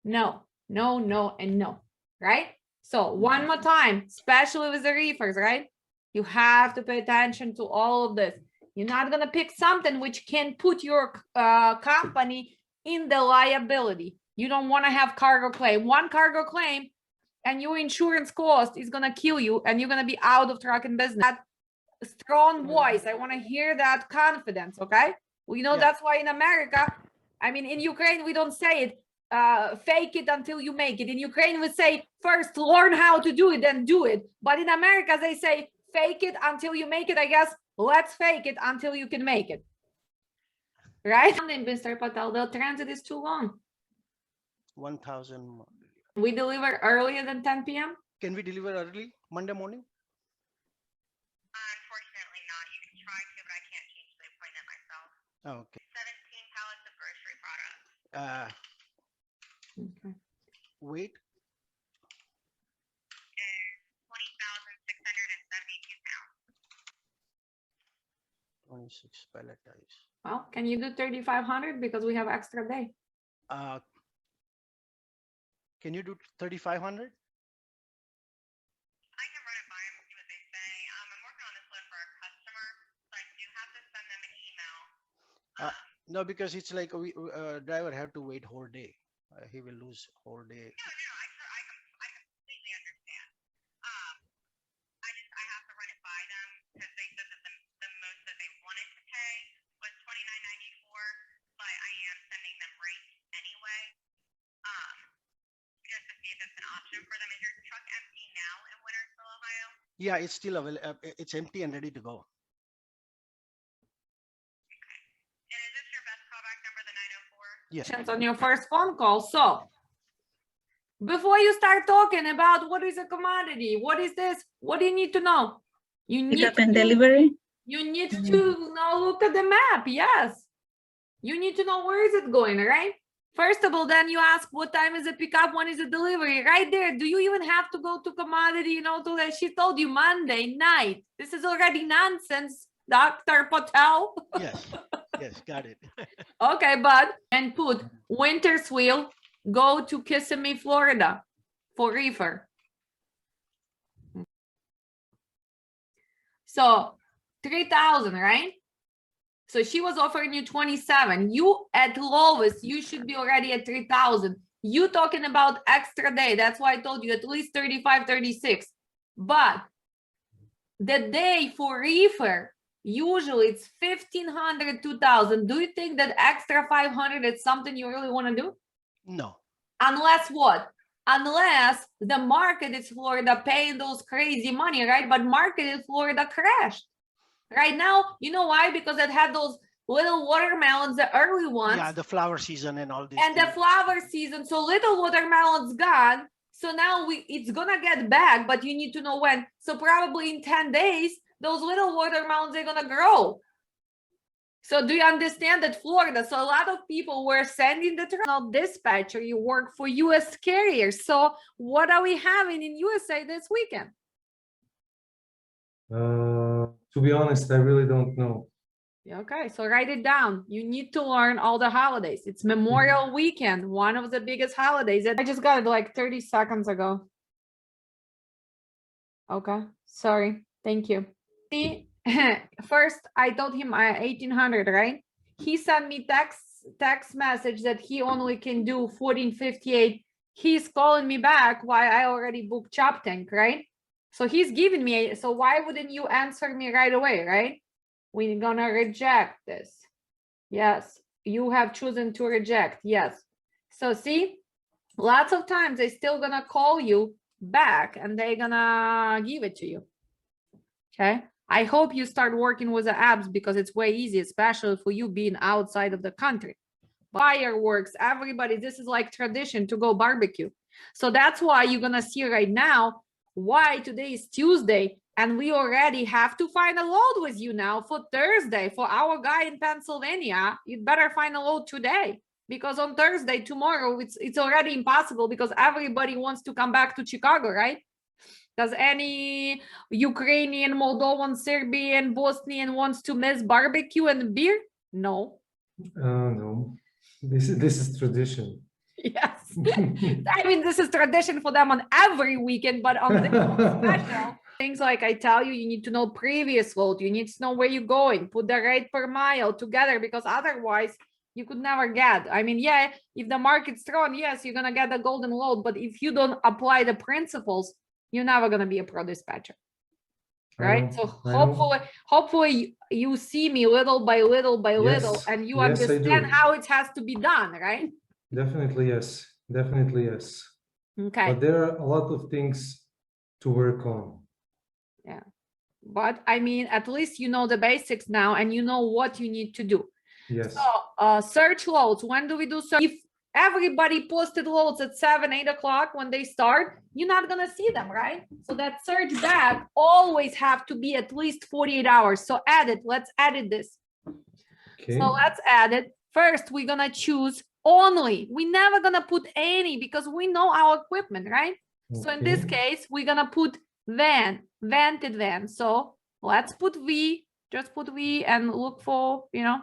no, and no, right? So one more time, especially with the reefers, right? You have to pay attention to all of this. You're not gonna pick something which can put your company in the liability. You don't want to have cargo claim. One cargo claim and your insurance cost is gonna kill you and you're gonna be out of trucking business. That strong voice, I want to hear that confidence, okay? Well, you know, that's why in America, I mean, in Ukraine, we don't say it, fake it until you make it. In Ukraine, we say, first learn how to do it, then do it. But in America, they say, fake it until you make it. I guess, let's fake it until you can make it. Right? Mr. Patel, the transit is too long. 1,000. We deliver earlier than 10 p.m.? Can we deliver early Monday morning? Okay. 17 pallets of grocery products. Okay. Weight, 20,672 pounds. 26 palletized. Well, can you do 3,500 because we have extra day? Can you do 3,500? I can run it by them and see what they say. I'm working on this load for our customer, so I do have to send them an email. No, because it's like we driver have to wait whole day. He will lose whole day. No, I completely understand. I have to run it by them because they said that the most that they wanted to pay was $29.94, but I am sending them rates anyway. Just to see if it's an option for them. Is your truck empty now in Wintersville, Ohio? Yeah, it's still available. It's empty and ready to go. And is this your best callback number, the 904? Yes. Questions on your first phone call. So before you start talking about what is a commodity, what is this, what do you need to know? You need Pickup and delivery. You need to know, look at the map. Yes. You need to know where is it going, right? First of all, then you ask what time is it pickup, when is it delivery? Right there. Do you even have to go to commodity, you know, to that? She told you Monday night. This is already nonsense, Dr. Patel. Yes. Yes, got it. Okay, bud. And put Winter's Wheel, go to Kissimmee, Florida for Reefer. So 3,000, right? So she was offering you 27. You at lowest, you should be already at 3,000. You talking about extra day. That's why I told you at least 35, 36. But the day for Reefer, usually it's 1,500, 2,000. Do you think that extra 500 is something you really want to do? No. Unless what? Unless the market is Florida paying those crazy money, right? But market in Florida crashed. Right now, you know why? Because it had those little watermelons, the early ones. Yeah, the flower season and all this. And the flower season. So little watermelons gone. So now it's gonna get back, but you need to know when. So probably in 10 days, those little watermelons are gonna grow. So do you understand that Florida? So a lot of people were sending the dispatcher, you work for US carriers. So what are we having in USA this weekend? To be honest, I really don't know. Okay, so write it down. You need to learn all the holidays. It's Memorial Weekend, one of the biggest holidays. I just got it like 30 seconds ago. Okay, sorry. Thank you. See, first I told him 1,800, right? He sent me text message that he only can do 1458. He's calling me back while I already booked Chop Tank, right? So he's giving me, so why wouldn't you answer me right away, right? We're gonna reject this. Yes, you have chosen to reject. Yes. So see, lots of times they're still gonna call you back and they're gonna give it to you. Okay. I hope you start working with the apps because it's way easy, especially for you being outside of the country. Fireworks, everybody, this is like tradition to go barbecue. So that's why you're gonna see right now why today is Tuesday and we already have to find a load with you now for Thursday. For our guy in Pennsylvania, you'd better find a load today because on Thursday, tomorrow, it's already impossible because everybody wants to come back to Chicago, right? Does any Ukrainian, Moldovan, Serbian, Bosnian wants to miss barbecue and beer? No. No, this is tradition. Yes. I mean, this is tradition for them on every weekend, but on this special things like I tell you, you need to know previous load. You need to know where you're going. Put the rate per mile together because otherwise you could never get. I mean, yeah, if the market's strong, yes, you're gonna get the golden load. But if you don't apply the principles, you're never gonna be a pro dispatcher. Right? So hopefully you see me little by little by little and you understand how it has to be done, right? Definitely yes. Definitely yes. Okay. But there are a lot of things to work on. Yeah. But I mean, at least you know the basics now and you know what you need to do. Yes. So search loads. When do we do search? If everybody posted loads at 7, 8 o'clock when they start, you're not gonna see them, right? So that search back always have to be at least 48 hours. So add it. Let's edit this. Okay. So let's add it. First, we're gonna choose only. We're never gonna put any because we know our equipment, right? So in this Okay. case, we're gonna put van, vented van. So let's put V, just put V and look for, you know,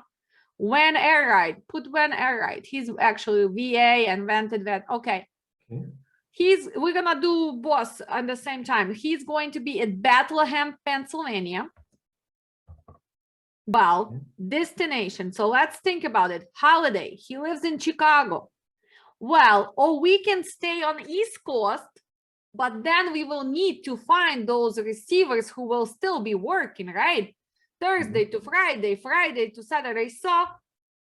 van air ride, put van air ride. He's actually VA and vented van. Okay. Okay. We're gonna do both at the same time. He's going to be at Bethlehem, Pennsylvania. Well, destination. So let's think about it. Holiday. He lives in Chicago. Well, or we can stay on East Coast, but then we will need to find those receivers who will still be working, right? Thursday to Friday, Friday to Saturday. So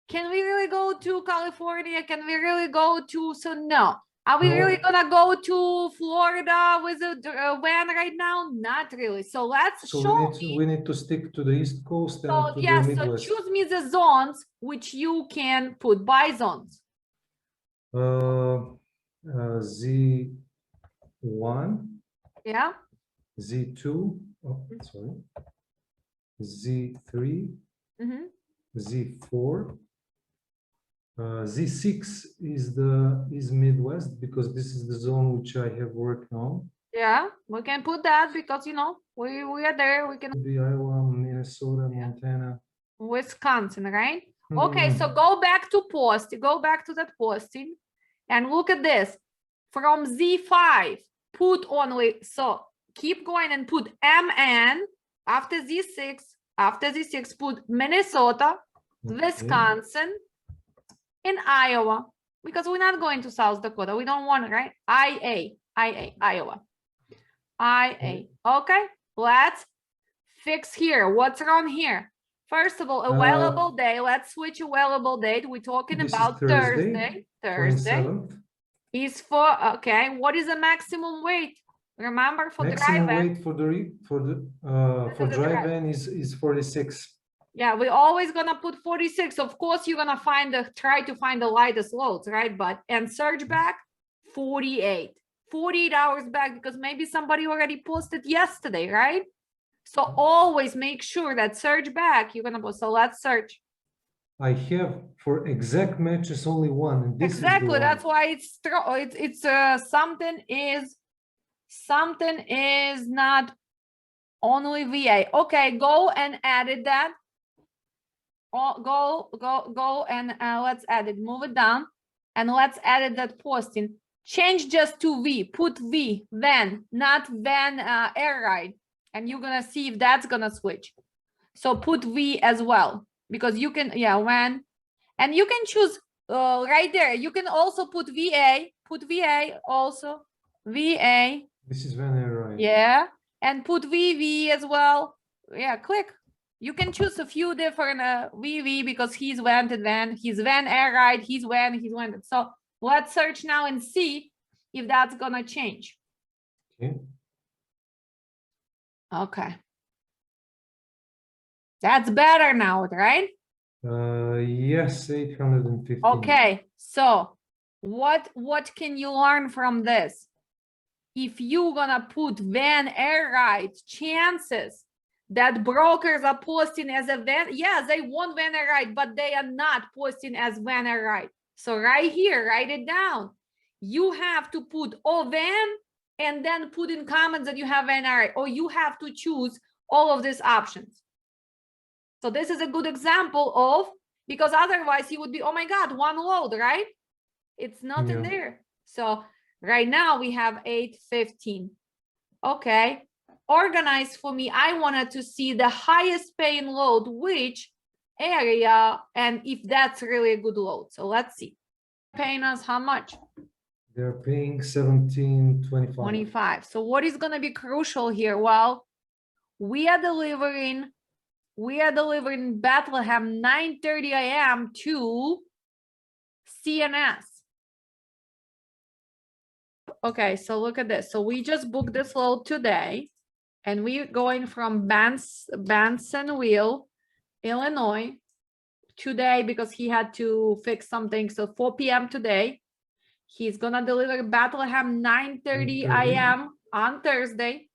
can we really go to California? Can we really go to, so no. Are we really gonna go to Florida with a van right now? Not really. So let's So show we need to stick to the East Coast and so to yes, the so Midwest. choose me the zones which you can put by zones. Z1, Yeah. Z2, oh, sorry, Z3, Mm-hmm. Z4. Z6 is Midwest because this is the zone which I have worked on. Yeah, we can put that because you know we are there. We can The Iowa, Minnesota, Montana. Wisconsin, right? Okay, so go back to post. Go back to that posting, and look at this. From Z5, put only. So keep going and put MN after Z6. After Z6, put Minnesota, Wisconsin, in Iowa, because we're not going to South Dakota. We don't want it, right? Iowa. Okay, let's fix here. What's wrong here? First of all, available day. Let's switch available date. We're talking about Thursday. Thursday 27th. is for, okay, what is the maximum weight? Remember for Maximum drive-in. weight for drive-in is 46. Yeah, we're always gonna put 46. Of course, you're gonna try to find the lightest loads, right? And surge back 48. 48 hours back because maybe somebody already posted yesterday, right? So always make sure that surge back you're gonna post. So let's search. I have for exact matches only one, and this Exactly. is the That's one. why it's something is not only VA. Okay, go and edit that. Go and let's edit, move it down, and let's edit that posting. Change just to V, put V, van, not van air ride, and you're gonna see if that's gonna switch. So put V as well, because you can, yeah, when, and you can choose right there. You can also put VA also, VA. This is van air ride. Yeah, and put VV as well. Yeah, click. You can choose a few different VV because he's vented van, he's van air ride, he's vented. So let's search now and see if that's gonna change. Okay. Okay. That's better now, right? Yes, 815. Okay, so what can you learn from this? If you're gonna put van air ride, chances that brokers are posting as a van, yes, they want van air ride, but they are not posting as van air ride. So right here, write it down. You have to put O van and then put in comments that you have van air ride, or you have to choose all of these options. So this is a good example of, because otherwise you would be, oh my God, one load, right? It's not in there. So right now we have 815. Okay, organize for me. I wanted to see the highest paying load, which area, and if that's really a good load. So let's see. Paying us how much? They're paying 17.25. 25. So what is going to be crucial here? Well, we are delivering Bethlehem 9:30 a.m. to CNS. Okay, so look at this. So we just booked this load today, and we're going from Bansonville, Illinois, today because he had to fix something. So 4 p.m. today. He's gonna deliver Bethlehem 9:30 a.m. on Thursday.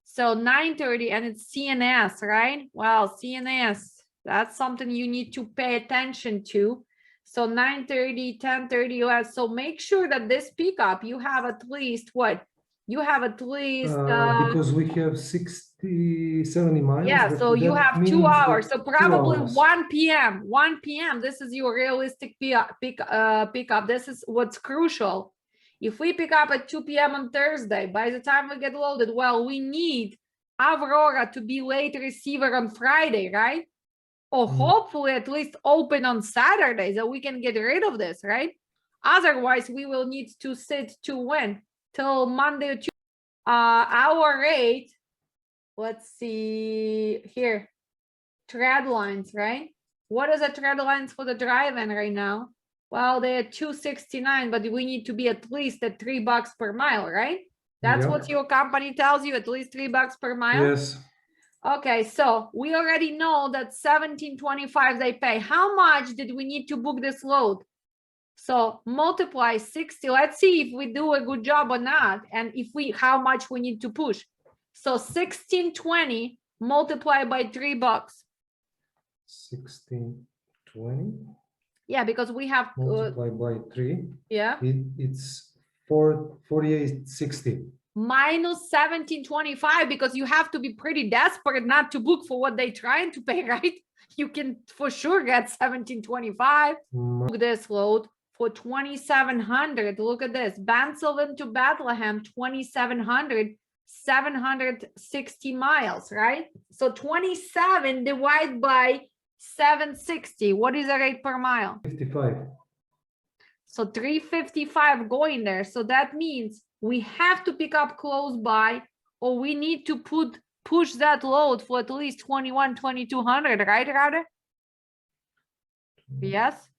So 9:30, and it's CNS, right? Well, CNS, That's something you need to pay attention to. So 9:30, 10:30, so make sure that this pickup, you have at least what? You have at least, because we have 60, 70 miles. yeah, so you that have 2 means that hours. So 2 probably hours. 1 p.m. 1 p.m. This is your realistic pickup. This is what's crucial. If we pick up at 2 p.m. on Thursday, by the time we get loaded, well, we need Aurora to be late receiver on Friday, right? Or hopefully at least open on Saturday so we can get rid of this, right? Otherwise, we will need to sit to when? Till Monday or Tuesday. Our rate, let's see here, tread lines, right? What is the tread lines for the drive-in right now? Well, they're $2.69, but we need to be at least at $3 per mile, right? That's Yeah. what your company tells you, at least $3 per mile? Yes. Okay, so we already know that $17.25 they pay. How much did we need to book this load? So multiply 60. Let's see if we do a good job or not, and if we, how much we need to push. So 1620 multiplied by $3. 1620 Yeah, because we have multiplied by 3. yeah. It's 4860. Minus 1725, because you have to be pretty desperate not to book for what they're trying to pay, right? You can for sure get 1725. Book this load for 2,700. Look at this. Bansylvan to Bethlehem, 2,700, 760 miles, right? So 27 divided by 760. What is the rate per mile? 55. So 355 going there. So that means we have to pick up close by, or we need to push that load for at least 2,200, right, Rade? Yes?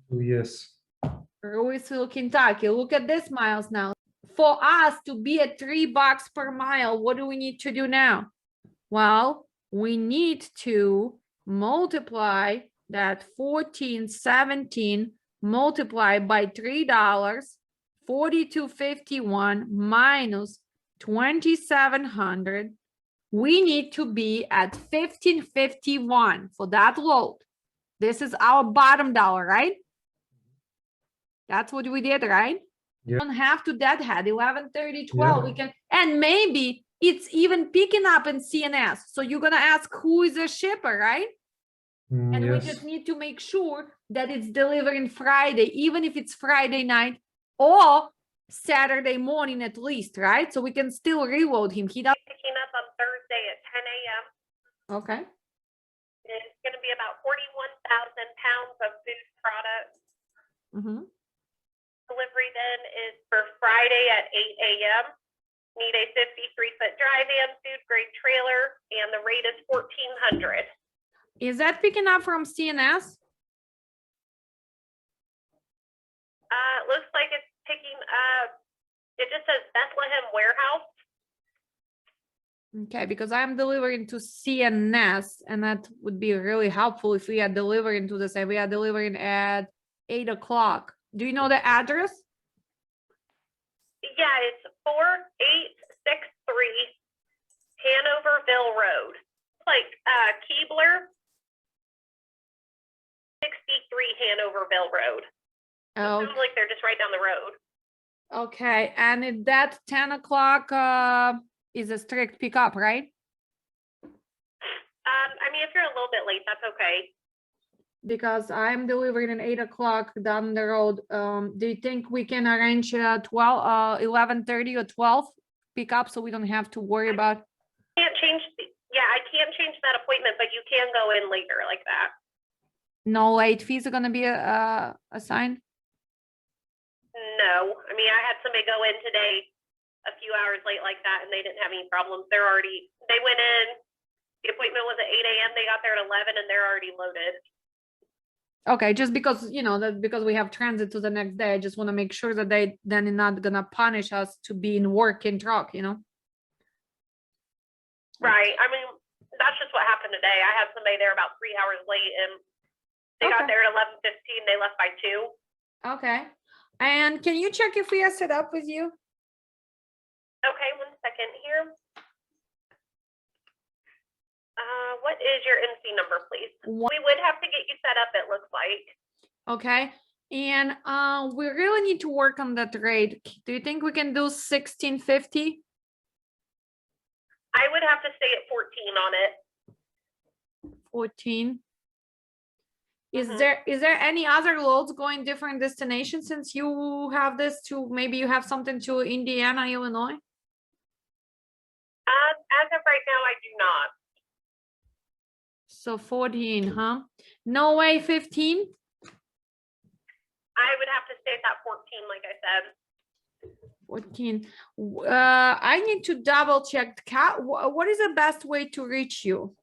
Yes. Louisville, Kentucky. Look at this miles now. For us to be at $3 per mile, what do we need to do now? Well, we need to multiply that 1417 multiplied by $3, 42.51 minus 2,700. We need to be at 1551 for that load. This is our bottom dollar, right? That's what we did, right? Yeah. Don't have to deadhead 11:30, 12. We can, and maybe it's even picking up in CNS. So you're gonna ask who is the shipper, right? And we just need to make sure that it's delivering Friday, even if it's Friday night or Saturday morning at least, right? So we can still reload him. He does Picking up on Thursday at 10 a.m. Okay. It's going to be about 41,000 pounds of food products. Delivery then is for Friday at 8 a.m. Need a 53-foot drive-in, food grade trailer, and the rate is $1,400. Is that picking up from CNS? Looks like it's picking up. It just says Bethlehem Warehouse. Okay, because I'm delivering to CNS, and that would be really helpful if we are delivering to the same. We are delivering at 8 o'clock. Do you know the address? Yeah, it's 4863 Hanoverville Road. It's like Keebler, 63 Hanoverville Road. Oh, Sounds like they're just right down the road. okay. And if that 10 o'clock is a strict pickup, right? I mean, if you're a little bit late, that's okay. Because I'm delivering at 8 o'clock down the road. Do you think we can arrange 11:30 or 12 pickup so we don't have to worry about? Can't change. Yeah, I can't change that appointment, but you can go in later like that. No late fees are gonna be assigned? No, I mean, I had somebody go in today a few hours late like that, and they didn't have any problems. They went in, the appointment was at 8 a.m. They got there at 11 and they're already loaded. Okay, just because, you know, that because we have transit to the next day, I just want to make sure that they then are not gonna punish us to be in working truck, you know? Right. I mean, that's just what happened today. I had somebody there about 3 hours late and they got there at 11:15. They left by 2. Okay. And can you check if we are set up with you? Okay, 1 second here. What is your NC number, please? What- We would have to get you set up, it looks like. Okay, and we really need to work on that rate. Do you think we can do 1650? I would have to stay at 14 on it. 14. Is Mhm. there any other loads going different destinations since you have this to maybe you have something to Indiana, Illinois? As of right now, I do not. So 14, huh? No way 15? I would have to stay at that 14, like I said. 14. I need to double check. What is the best way to reach you?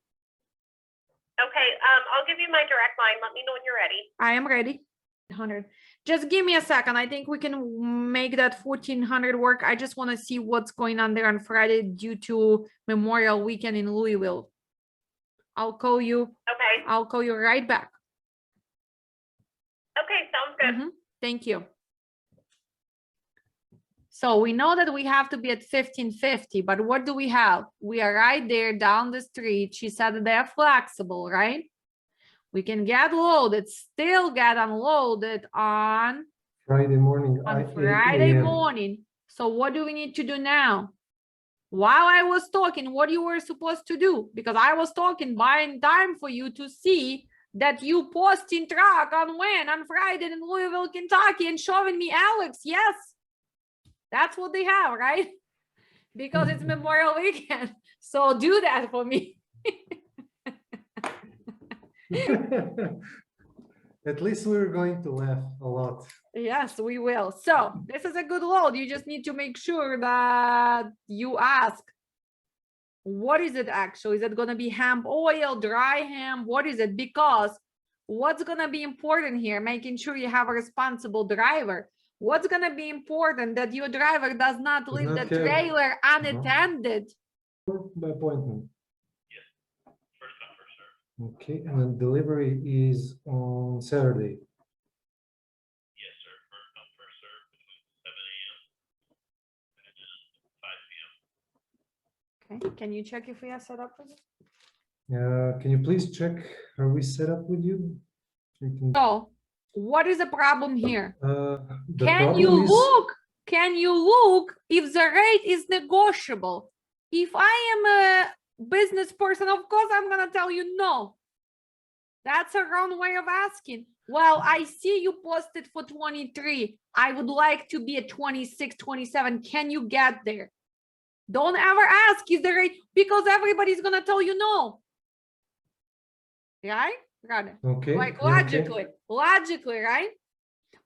Okay, I'll give you my direct line. Let me know when you're ready. I am ready. 100. Just give me a second. I think we can make that 1400 work. I just want to see what's going on there on Friday due to Memorial Weekend in Louisville. I'll call you. Okay. I'll call you right back. Okay, sounds good. Mhm. Thank you. So we know that we have to be at 1550, but what do we have? We are right there down the street. She said that they're flexible, right? We can get loaded, still get unloaded on Friday morning. Friday 8 a.m. morning. So what do we need to do now? While I was talking, what you were supposed to do? Because I was talking, buying time for you to see that you posting truck on when? On Friday in Louisville, Kentucky, and showing me Alex. Yes, that's what they have, right? Because it's Memorial Weekend. So do that for me. At least we're going to laugh a lot. Yes, we will. So this is a good load. You just need to make sure that you ask, what is it actually? Is it going to be hemp oil, dry hemp? What is it? Because what's going to be important here, making sure you have a responsible driver. What's going to be important that your driver does not leave the not have- trailer unattended. By appointment. Okay, and then delivery is on Saturday. Okay, can you check if we are set up with it? Can you please check, are we set up with you? We can, So what is the problem here? the Can you problem is- look? Can you look if the rate is negotiable? If I am a business person, of course, I'm gonna tell you no. That's a wrong way of asking. Well, I see you posted for 23. I would like to be at 26, 27. Can you get there? Don't ever ask is the rate because everybody's gonna tell you no. Right? Got it. Okay. Like yeah, okay. logically, right?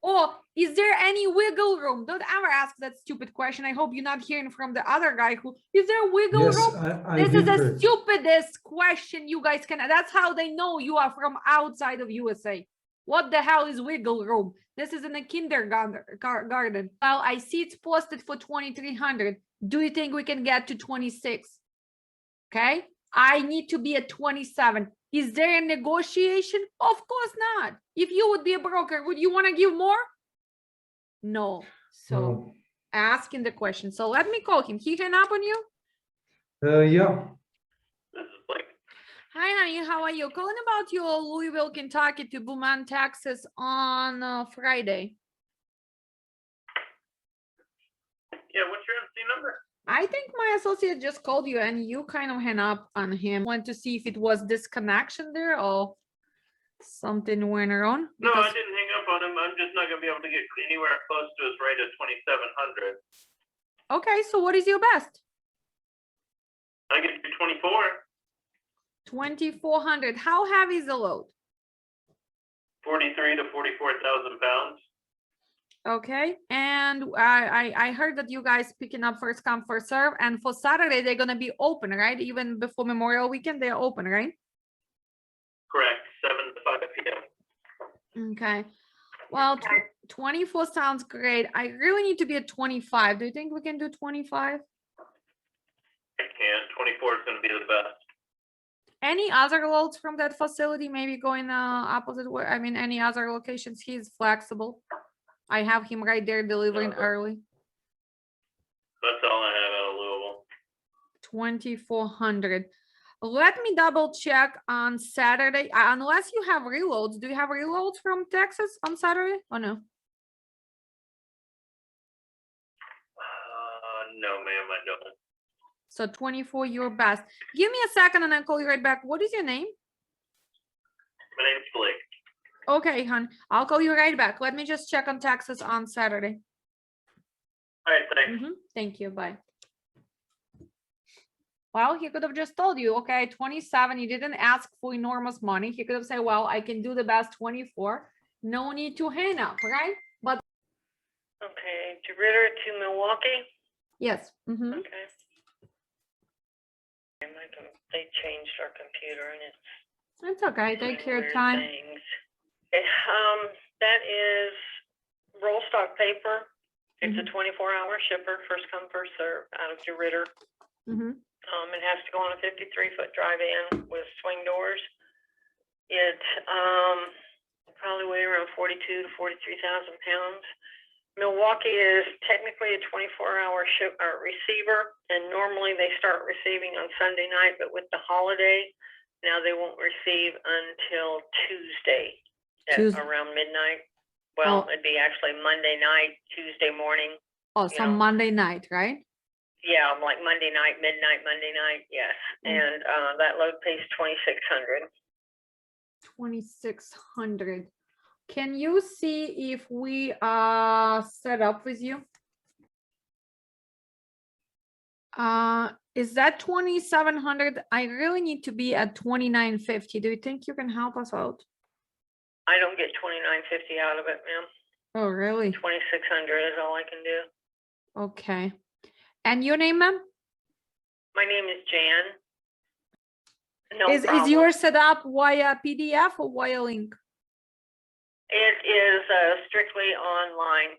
Or is there any wiggle room? Don't ever ask that stupid question. I hope you're not hearing from the other guy who, is there wiggle Yes, room? I This is did the heard. stupidest question you guys can. That's how they know you are from outside of USA. What the hell is wiggle room? This is in a kindergarten. Well, I see it's posted for 2,300. Do you think we can get to 26? Okay. I need to be at 27. Is there a negotiation? Of course not. If you would be a broker, would you want to give more? No. So No. asking the question. So let me call him. He hang up on you? Yeah. Hi, honey. How are you? Calling about your Louisville, Kentucky to Beaumont, Texas on Friday. Yeah, what's your MC number? I think my associate just called you and you kind of hang up on him. Want to see if it was disconnection there or something went wrong? No, I Because- didn't hang up on him. I'm just not gonna be able to get anywhere close to his rate of 2,700. Okay, so what is your best? I get to 24, 2,400. How heavy is the load? 43 to 44,000 pounds. Okay, and I heard that you guys picking up first come first serve, and for Saturday they're gonna be open, right? Even before Memorial Weekend, they're open, right? Correct, 7 to 5 p.m. Okay. Well, 24 sounds great. I really need to be at 25. Do you think we can do 25? I can. 24 is gonna be the best. Any other loads from that facility? Maybe going opposite way. I mean, any other locations? He's flexible. I have him right there delivering early. That's all I have out of Louisville. 2,400. let me double check on Saturday, unless you have reloads. Do you have reloads from Texas on Saturday or no? No, ma'am, I don't. So 24, your best. Give me a second and I'll call you right back. What is your name? My name's Blake. Okay, hon, I'll call you right back. Let me just check on Texas on Saturday. All right, thanks. Thank you, bye. Well, he could have just told you, okay, 27, you didn't ask for enormous money. He could have said, well, I can do the best 24. No need to hang up, right? But Okay, DeRitter to Milwaukee. yes. Okay. They changed our computer and It's okay, take doing your weird time. things. Okay, that is roll stock paper. It's a 24-hour shipper, first come, first serve, out of DeRitter. It has to go on a 53-foot drive-in with swing doors. It probably weigh around 42 to 43,000 pounds. Milwaukee is technically a 24-hour receiver, and normally they start receiving on Sunday night, but with the holiday, now they won't receive until Tuesday at around midnight. Well, it'd be actually Monday night, Tuesday morning. Oh, so Monday night, right? Yeah, like Monday night, midnight, Monday night, yes. And that load pays $2,600. 2,600. Can you see if we set up with you? Is that 2,700? I really need to be at 2,950. Do you think you can help us out? I don't get $2,950 out of it, ma'am. Oh, really? 2,600 is all I can do. Okay. And your name, ma'am? My name is Jan. No Is problem. yours set up via PDF or via link? It is strictly online.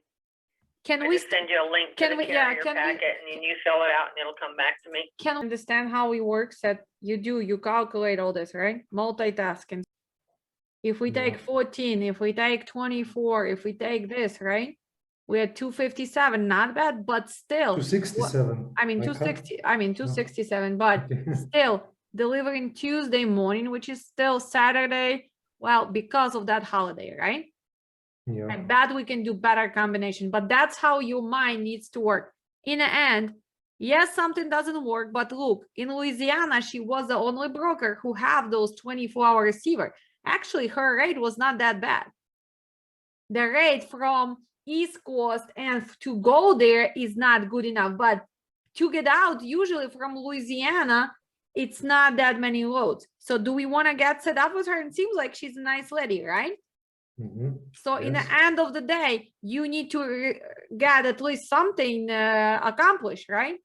Can I we just send you a link to the carrier packet, and then you fill it out, and it'll come back to me. Can we understand how it works? That you calculate all this, right? Multitasking. If we take 14, if we take 24, if we take this, right? We're at 257, not bad, but still. 267. I mean, 260, I mean, 267, but still delivering Tuesday morning, which is still Saturday. Well, because of that holiday, right? Yeah. I bet we can do better combination, but that's how your mind needs to work. In the end, yes, something doesn't work, but look, in Louisiana, she was the only broker who have those 24-hour receiver. Actually, her rate was not that bad. The rate from East Coast and to go there is not good enough, but to get out, usually from Louisiana, it's not that many loads. So do we want to get set up with her? It seems like she's a nice lady, right? So in the end of the day, you need to get at least something accomplished, right?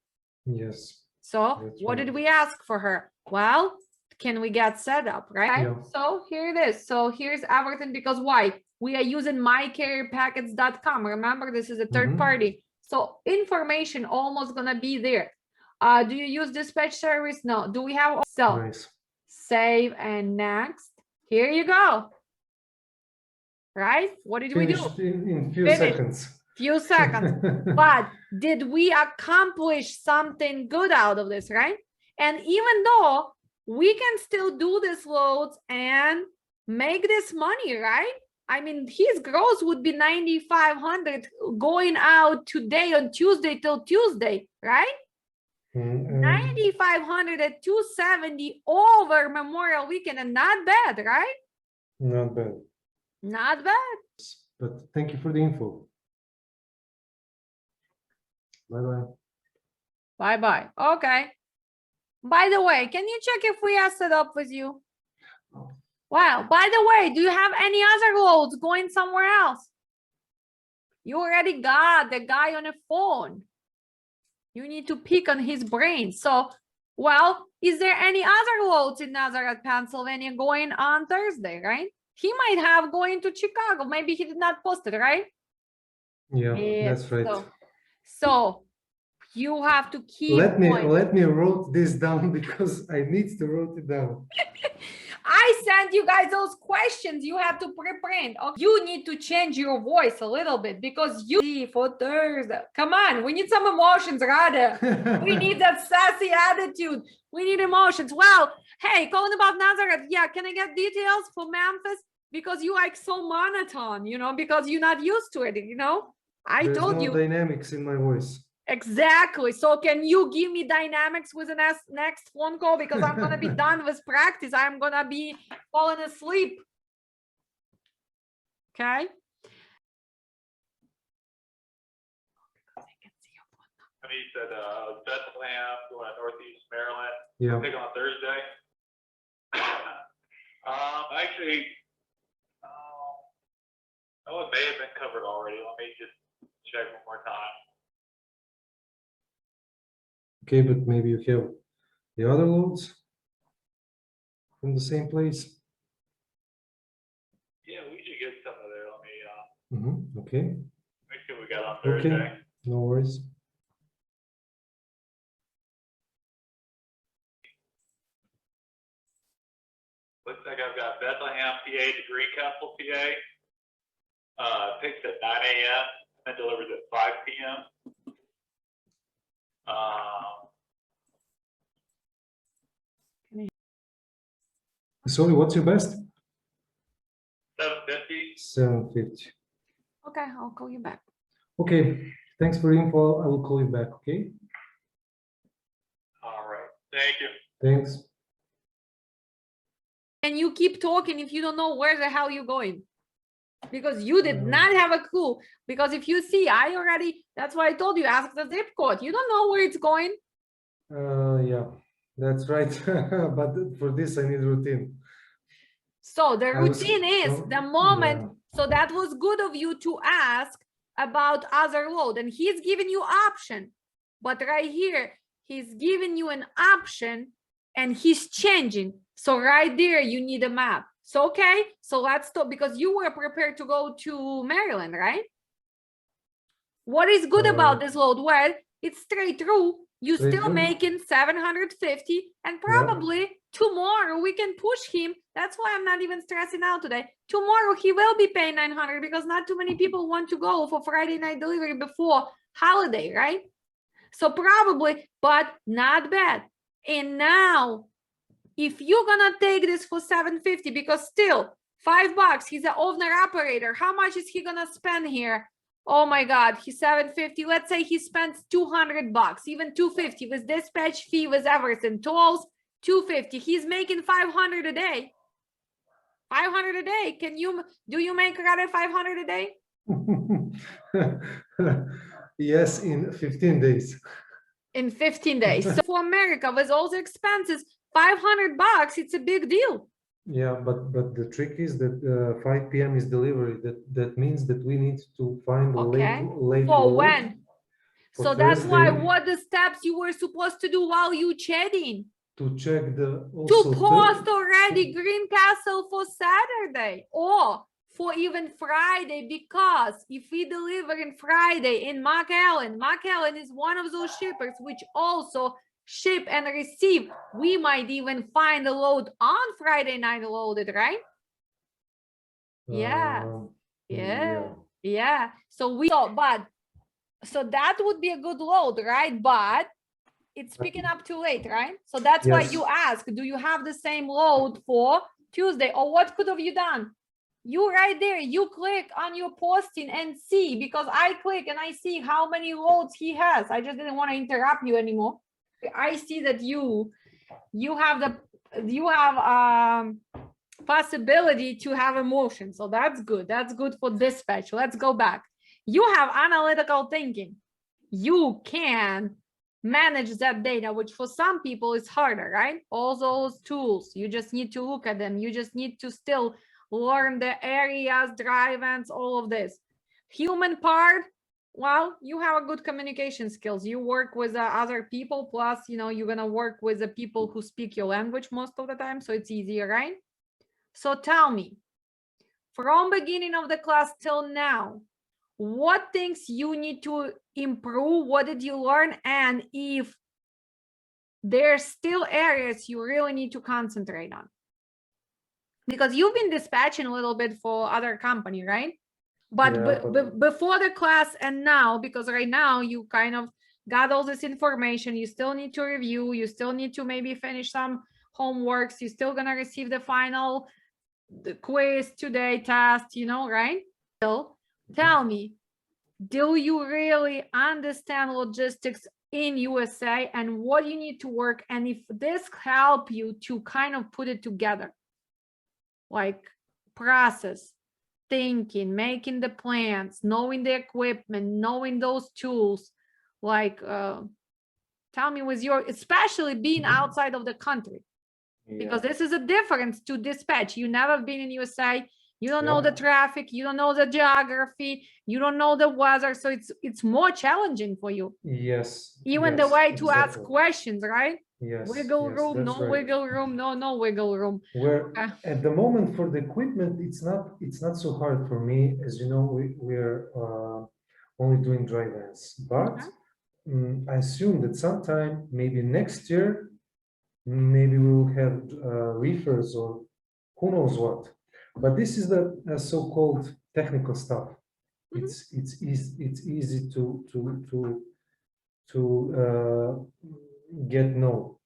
Yes. So what did we ask for her? Well, can we get set up, right? Yeah. So here it is. So here's everything, because why? We are using mycarrierpackets.com. Remember, this is a third party. So information almost gonna be there. Do you use dispatch service? No. Do we have? So Nice. Save and next. Here you go. Right? What did we do? Finished in few Finished. seconds. Few seconds. But did we accomplish something good out of this, right? And even though we can still do these loads and make this money, right? I mean, his gross would be 9,500 going out today on Tuesday till Tuesday, right? 9,500 at 270 over Memorial Weekend, and not bad, right? Not bad. Not bad. But thank you for the info. Bye-bye. Bye-bye. Okay. By the way, can you check if we are set up with you? Wow. By the way, do you have any other loads going somewhere else? You already got the guy on the phone. You need to pick on his brain. So, well, is there any other loads in Nazareth, Pennsylvania going on Thursday, right? He might have going to Chicago. Maybe he did not post it, right? Yeah, that's right. So you have to keep let me wrote this down because I need to write it down. I sent you guys those questions you have to pre-print. Okay. You need to change your voice a little bit because you see for Thursday. Come on, we need some emotions, Rada. We need that sassy attitude. We need emotions. Well, hey, calling about Nazareth. Yeah, can I get details for Memphis? Because you like so monotone, you know, because you're not used to it, you know. I There's told no you. dynamics in my voice. Exactly. So can you give me dynamics with the next phone call? Because I'm going to be done with practice. I'm going to be falling asleep. Okay. I mean, you said Bethlehem, going to Northeast Maryland. Yeah. I think on Thursday. Actually, oh, it may have been covered already. Let me just check one more time. Okay, but maybe you have the other loads from the same place. Yeah, we should get some of there. Let me Okay. make sure we got on Thursday. Okay. No worries. Looks like I've got Bethlehem, PA to Greencastle, PA. Picks at 9 a.m. and delivers at 5 p.m. Sorry, what's your best? 750. 750. Okay, I'll call you back. Okay, thanks for the info. I will call you back, okay? All right. Thank you. Thanks. And you keep talking if you don't know where the hell you're going. Because you did not have a clue. Because if you see, that's why I told you, ask the zip code. You don't know where it's going. Yeah, that's right. But for this, I need routine. So the routine is the moment. Yeah. So that was good of you to ask about other load. And he's giving you option. But right here, he's giving you an option and he's changing. So right there, you need a map. So, okay, so let's stop because you were prepared to go to Maryland, right? What is good about this load? Well, it's straight through. You're still making 750 and probably tomorrow we can push him. That's why I'm not even stressing out today. Tomorrow he will be paying 900 because not too many people want to go for Friday night delivery before holiday, right? So probably, but not bad. And now, if you're gonna take this for 750, because still $5, he's an owner operator. How much is he gonna spend here? Oh my God, he's 750. Let's say he spends $200, even 250 with dispatch fee, with everything, tolls, 250. He's making 500 a day. 500 a day. Do you make rather 500 a day? Yes, in 15 days. In 15 days. So for America, with all the expenses, $500, it's a big deal. Yeah, but the trick is that 5 p.m. is delivery. That means that we need to find a late For load when? for So that's why Thursday what the steps you were supposed to do while you chatting. to check the To post already Greencastle for Saturday or for even Friday, because if we deliver in Friday in McAllen is one of those shippers which also ship and receive. We might even find a load on Friday night loaded, right? Yeah. So that would be a good load, right? But it's picking up too late, right? So that's why you ask, do you have the same load for Tuesday, or what could have you done? You right there, you click on your posting and see, because I click and I see how many loads he has. I just didn't want to interrupt you anymore. I see that you have possibility to have emotion. So that's good. That's good for dispatch. Let's go back. You have analytical thinking. You can manage that data, which for some people is harder, right? All those tools, you just need to look at them. You just need to still learn the areas, drive-ins, all of this. Human part, well, you have a good communication skills. You work with other people, plus, you're gonna work with the people who speak your language most of the time, so it's easier, right? So tell me, from beginning of the class till now, what things you need to improve? What did you learn? And if there's still areas you really need to concentrate on. because you've been dispatching a little bit for other company, right? But, Yeah, before the class and now, because right now you kind of got all this information, you still need to review, you still need to maybe finish some homeworks, you're still gonna receive the final quiz today test, you know, right? So tell me, do you really understand logistics in USA and what you need to work? And if this help you to kind of put it together, like process, thinking, making the plans, knowing the equipment, knowing those tools, like tell me with your, especially being outside of the country, because this is a difference to dispatch. You never been in USA, you don't know the traffic, you don't know the geography, you don't know the weather, so it's more challenging for you. Yes. Even yes, the way to ask exactly. questions, right? Yes. Wiggle yes, room, that's no right. wiggle room, no wiggle room. Where at the moment for the equipment, it's not so hard for me. As you know, we're only doing dry vans, but I assume that sometime, maybe next year, maybe we will have reefers or who knows what. But this is the so-called technical stuff. It's easy to get know.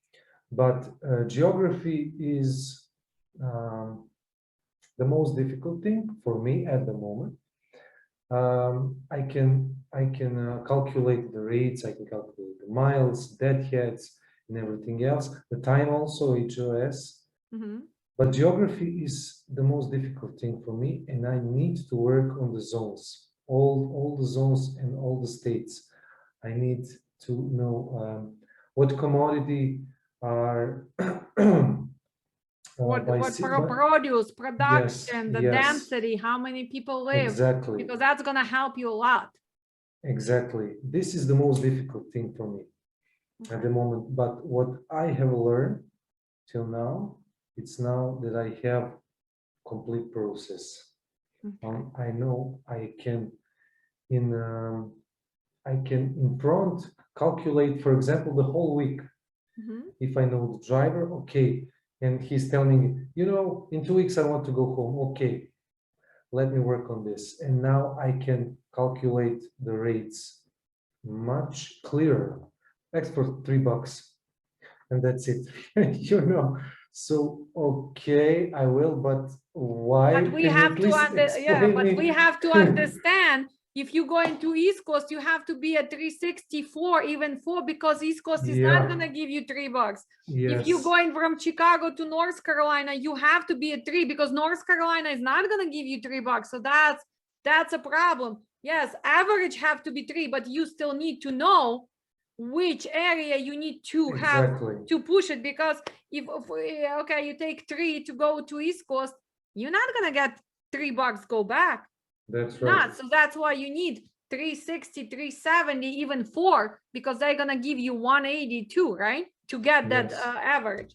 But geography is the most difficult thing for me at the moment. I can calculate the rates, I can calculate the miles, deadheads, and everything else. The time also, HOS. But geography is the most difficult thing for me, and I need to work on the zones, all the zones and all the states. I need to know what commodity are produce, production, the yes. density, how many people live, Exactly. because that's gonna help you a lot. Exactly. This is the most difficult thing for me at the moment. But what I have learned till now, it's now that I have complete process. I know I can in front calculate, for example, the whole week. If I know the driver, okay, and he's telling me, you know, in 2 weeks I want to go home. Okay, let me work on this. And now I can calculate the rates much clearer. Export $3 and that's it. You know, so okay, I will, but why? But we Can you have at to least explain but me? we have to understand, if you go into East Coast, you have to be at 364, even 4, because East Coast is not gonna give you $3. If you're Yes. going from Chicago to North Carolina, you have to be at 3, because North Carolina is not gonna give you $3. So that's a problem. Yes, average have to be 3, but you still need to know which area you need to have to push it, because if okay, you take 3 to go to East Coast, you're not gonna get $3 go back. That's right. So that's why you need 360, 370, even 4, because they're gonna give you 182, right, to get that average.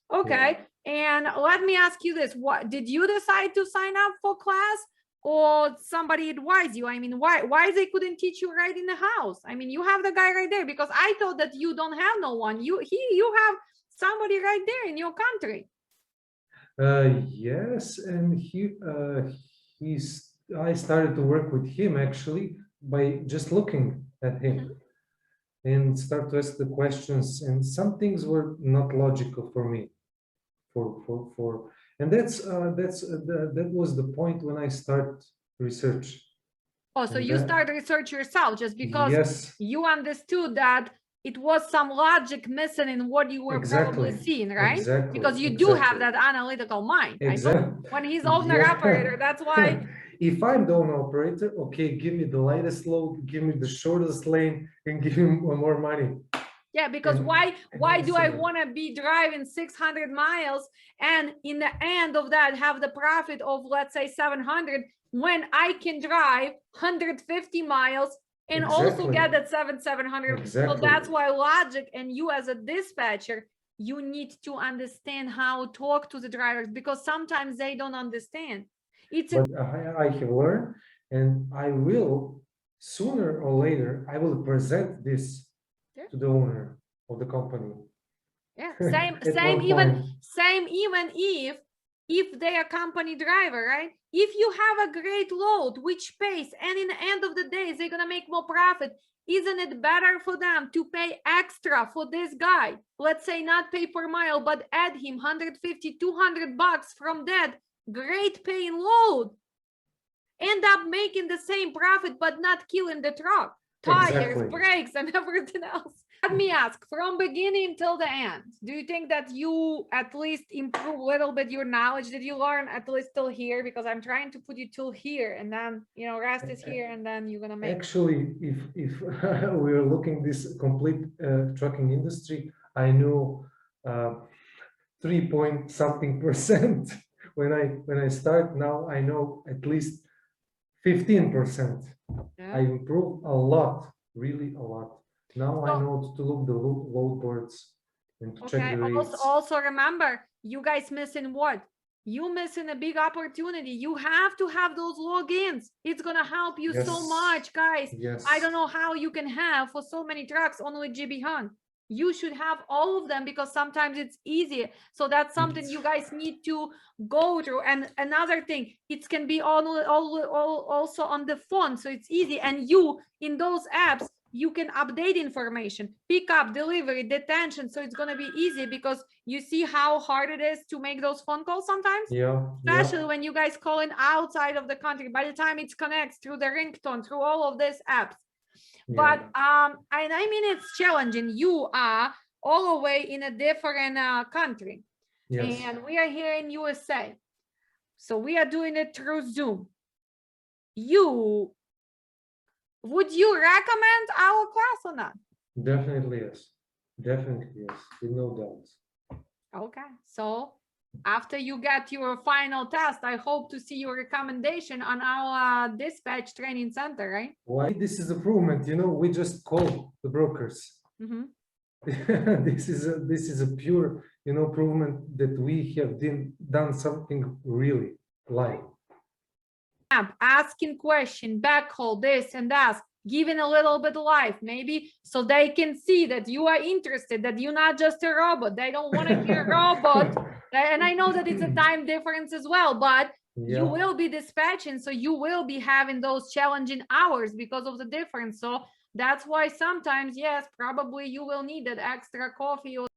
Okay, and let me ask you this: what did you decide to sign up for class, or somebody advised you? I mean, why they couldn't teach you right in the house? I mean, you have the guy right there, because I thought that you don't have no one. You have somebody right there in your country. Yes, and I started to work with him actually by just looking at him and start to ask the questions, and some things were not logical for me. And that was the point when I start research. Oh, so And you that- start research yourself just because Yes. you understood that it was some logic missing in what you were probably seeing, right? Exactly, Because you do have that analytical mind. I know when he's owner operator, that's why. If I'm the owner operator, okay, give me the lightest load, give me the shortest lane, and give me more money. Yeah, because And- why do I excellent. want to be driving 600 miles and in the end of that have the profit of, let's say, 700, when I can drive 150 miles and also Exactly. get that 700. So Exactly. that's why logic, and you as a dispatcher, you need to understand how to talk to the drivers, because sometimes they don't understand. But I have learned, and I will, sooner or later, I will present this to the owner of the company. Yeah, At one same even point. even if if they are company driver, right? If you have a great load, which pays, and in the end of the day, they're gonna make more profit. Isn't it better for them to pay extra for this guy? Let's say not pay per mile, but add him 150, $200 from that great paying load. End up making the same profit, but not killing the truck. Tires, Exactly. brakes, and everything else. Let me ask, from beginning till the end, do you think that you at least improve a little bit your knowledge? Did you learn at least till here? Because I'm trying to put you till here, and then, you know, rest is here, and then you're gonna make. Actually, if we are looking this complete trucking industry, I know 3 point something percent when I start. Now I know at least 15%. I improve a lot, really a lot. Now I know to look the load boards and to check the rates. Also remember, you guys missing what? You missing a big opportunity. You have to have those logins. It's gonna help you so much, guys. Yes. I don't know how you can have for so many trucks only GB Hunt. You should have all of them because sometimes it's easier. So that's something you guys need to go through. And another thing, it can be also on the phone, so it's easy. And you, in those apps, you can update information, pick up, delivery, detention. So it's going to be easy because you see how hard it is to make those phone calls sometimes. Especially when you guys calling outside of the country. By the time it connects through the ringtone, through all of these apps. But and I mean, it's challenging. You are all the way in a different country. And we are here in USA. So we are doing it through Zoom. Would you recommend our class or not? Definitely yes. Definitely yes. With no doubts. Okay. So after you get your final test, I hope to see your recommendation on our dispatch training center, right? Why this is improvement? You know, we just call the brokers. This is a pure, you know, improvement that we have done something really live. Asking question, backhaul, this and that, giving a little bit of life, maybe, so they can see that you are interested, that you're not just a robot. They don't want to hear robot. And I know that it's a time difference as well, but you will be dispatching, so you will be having those challenging hours because of the difference. So that's why sometimes, yes, probably you will need that extra coffee or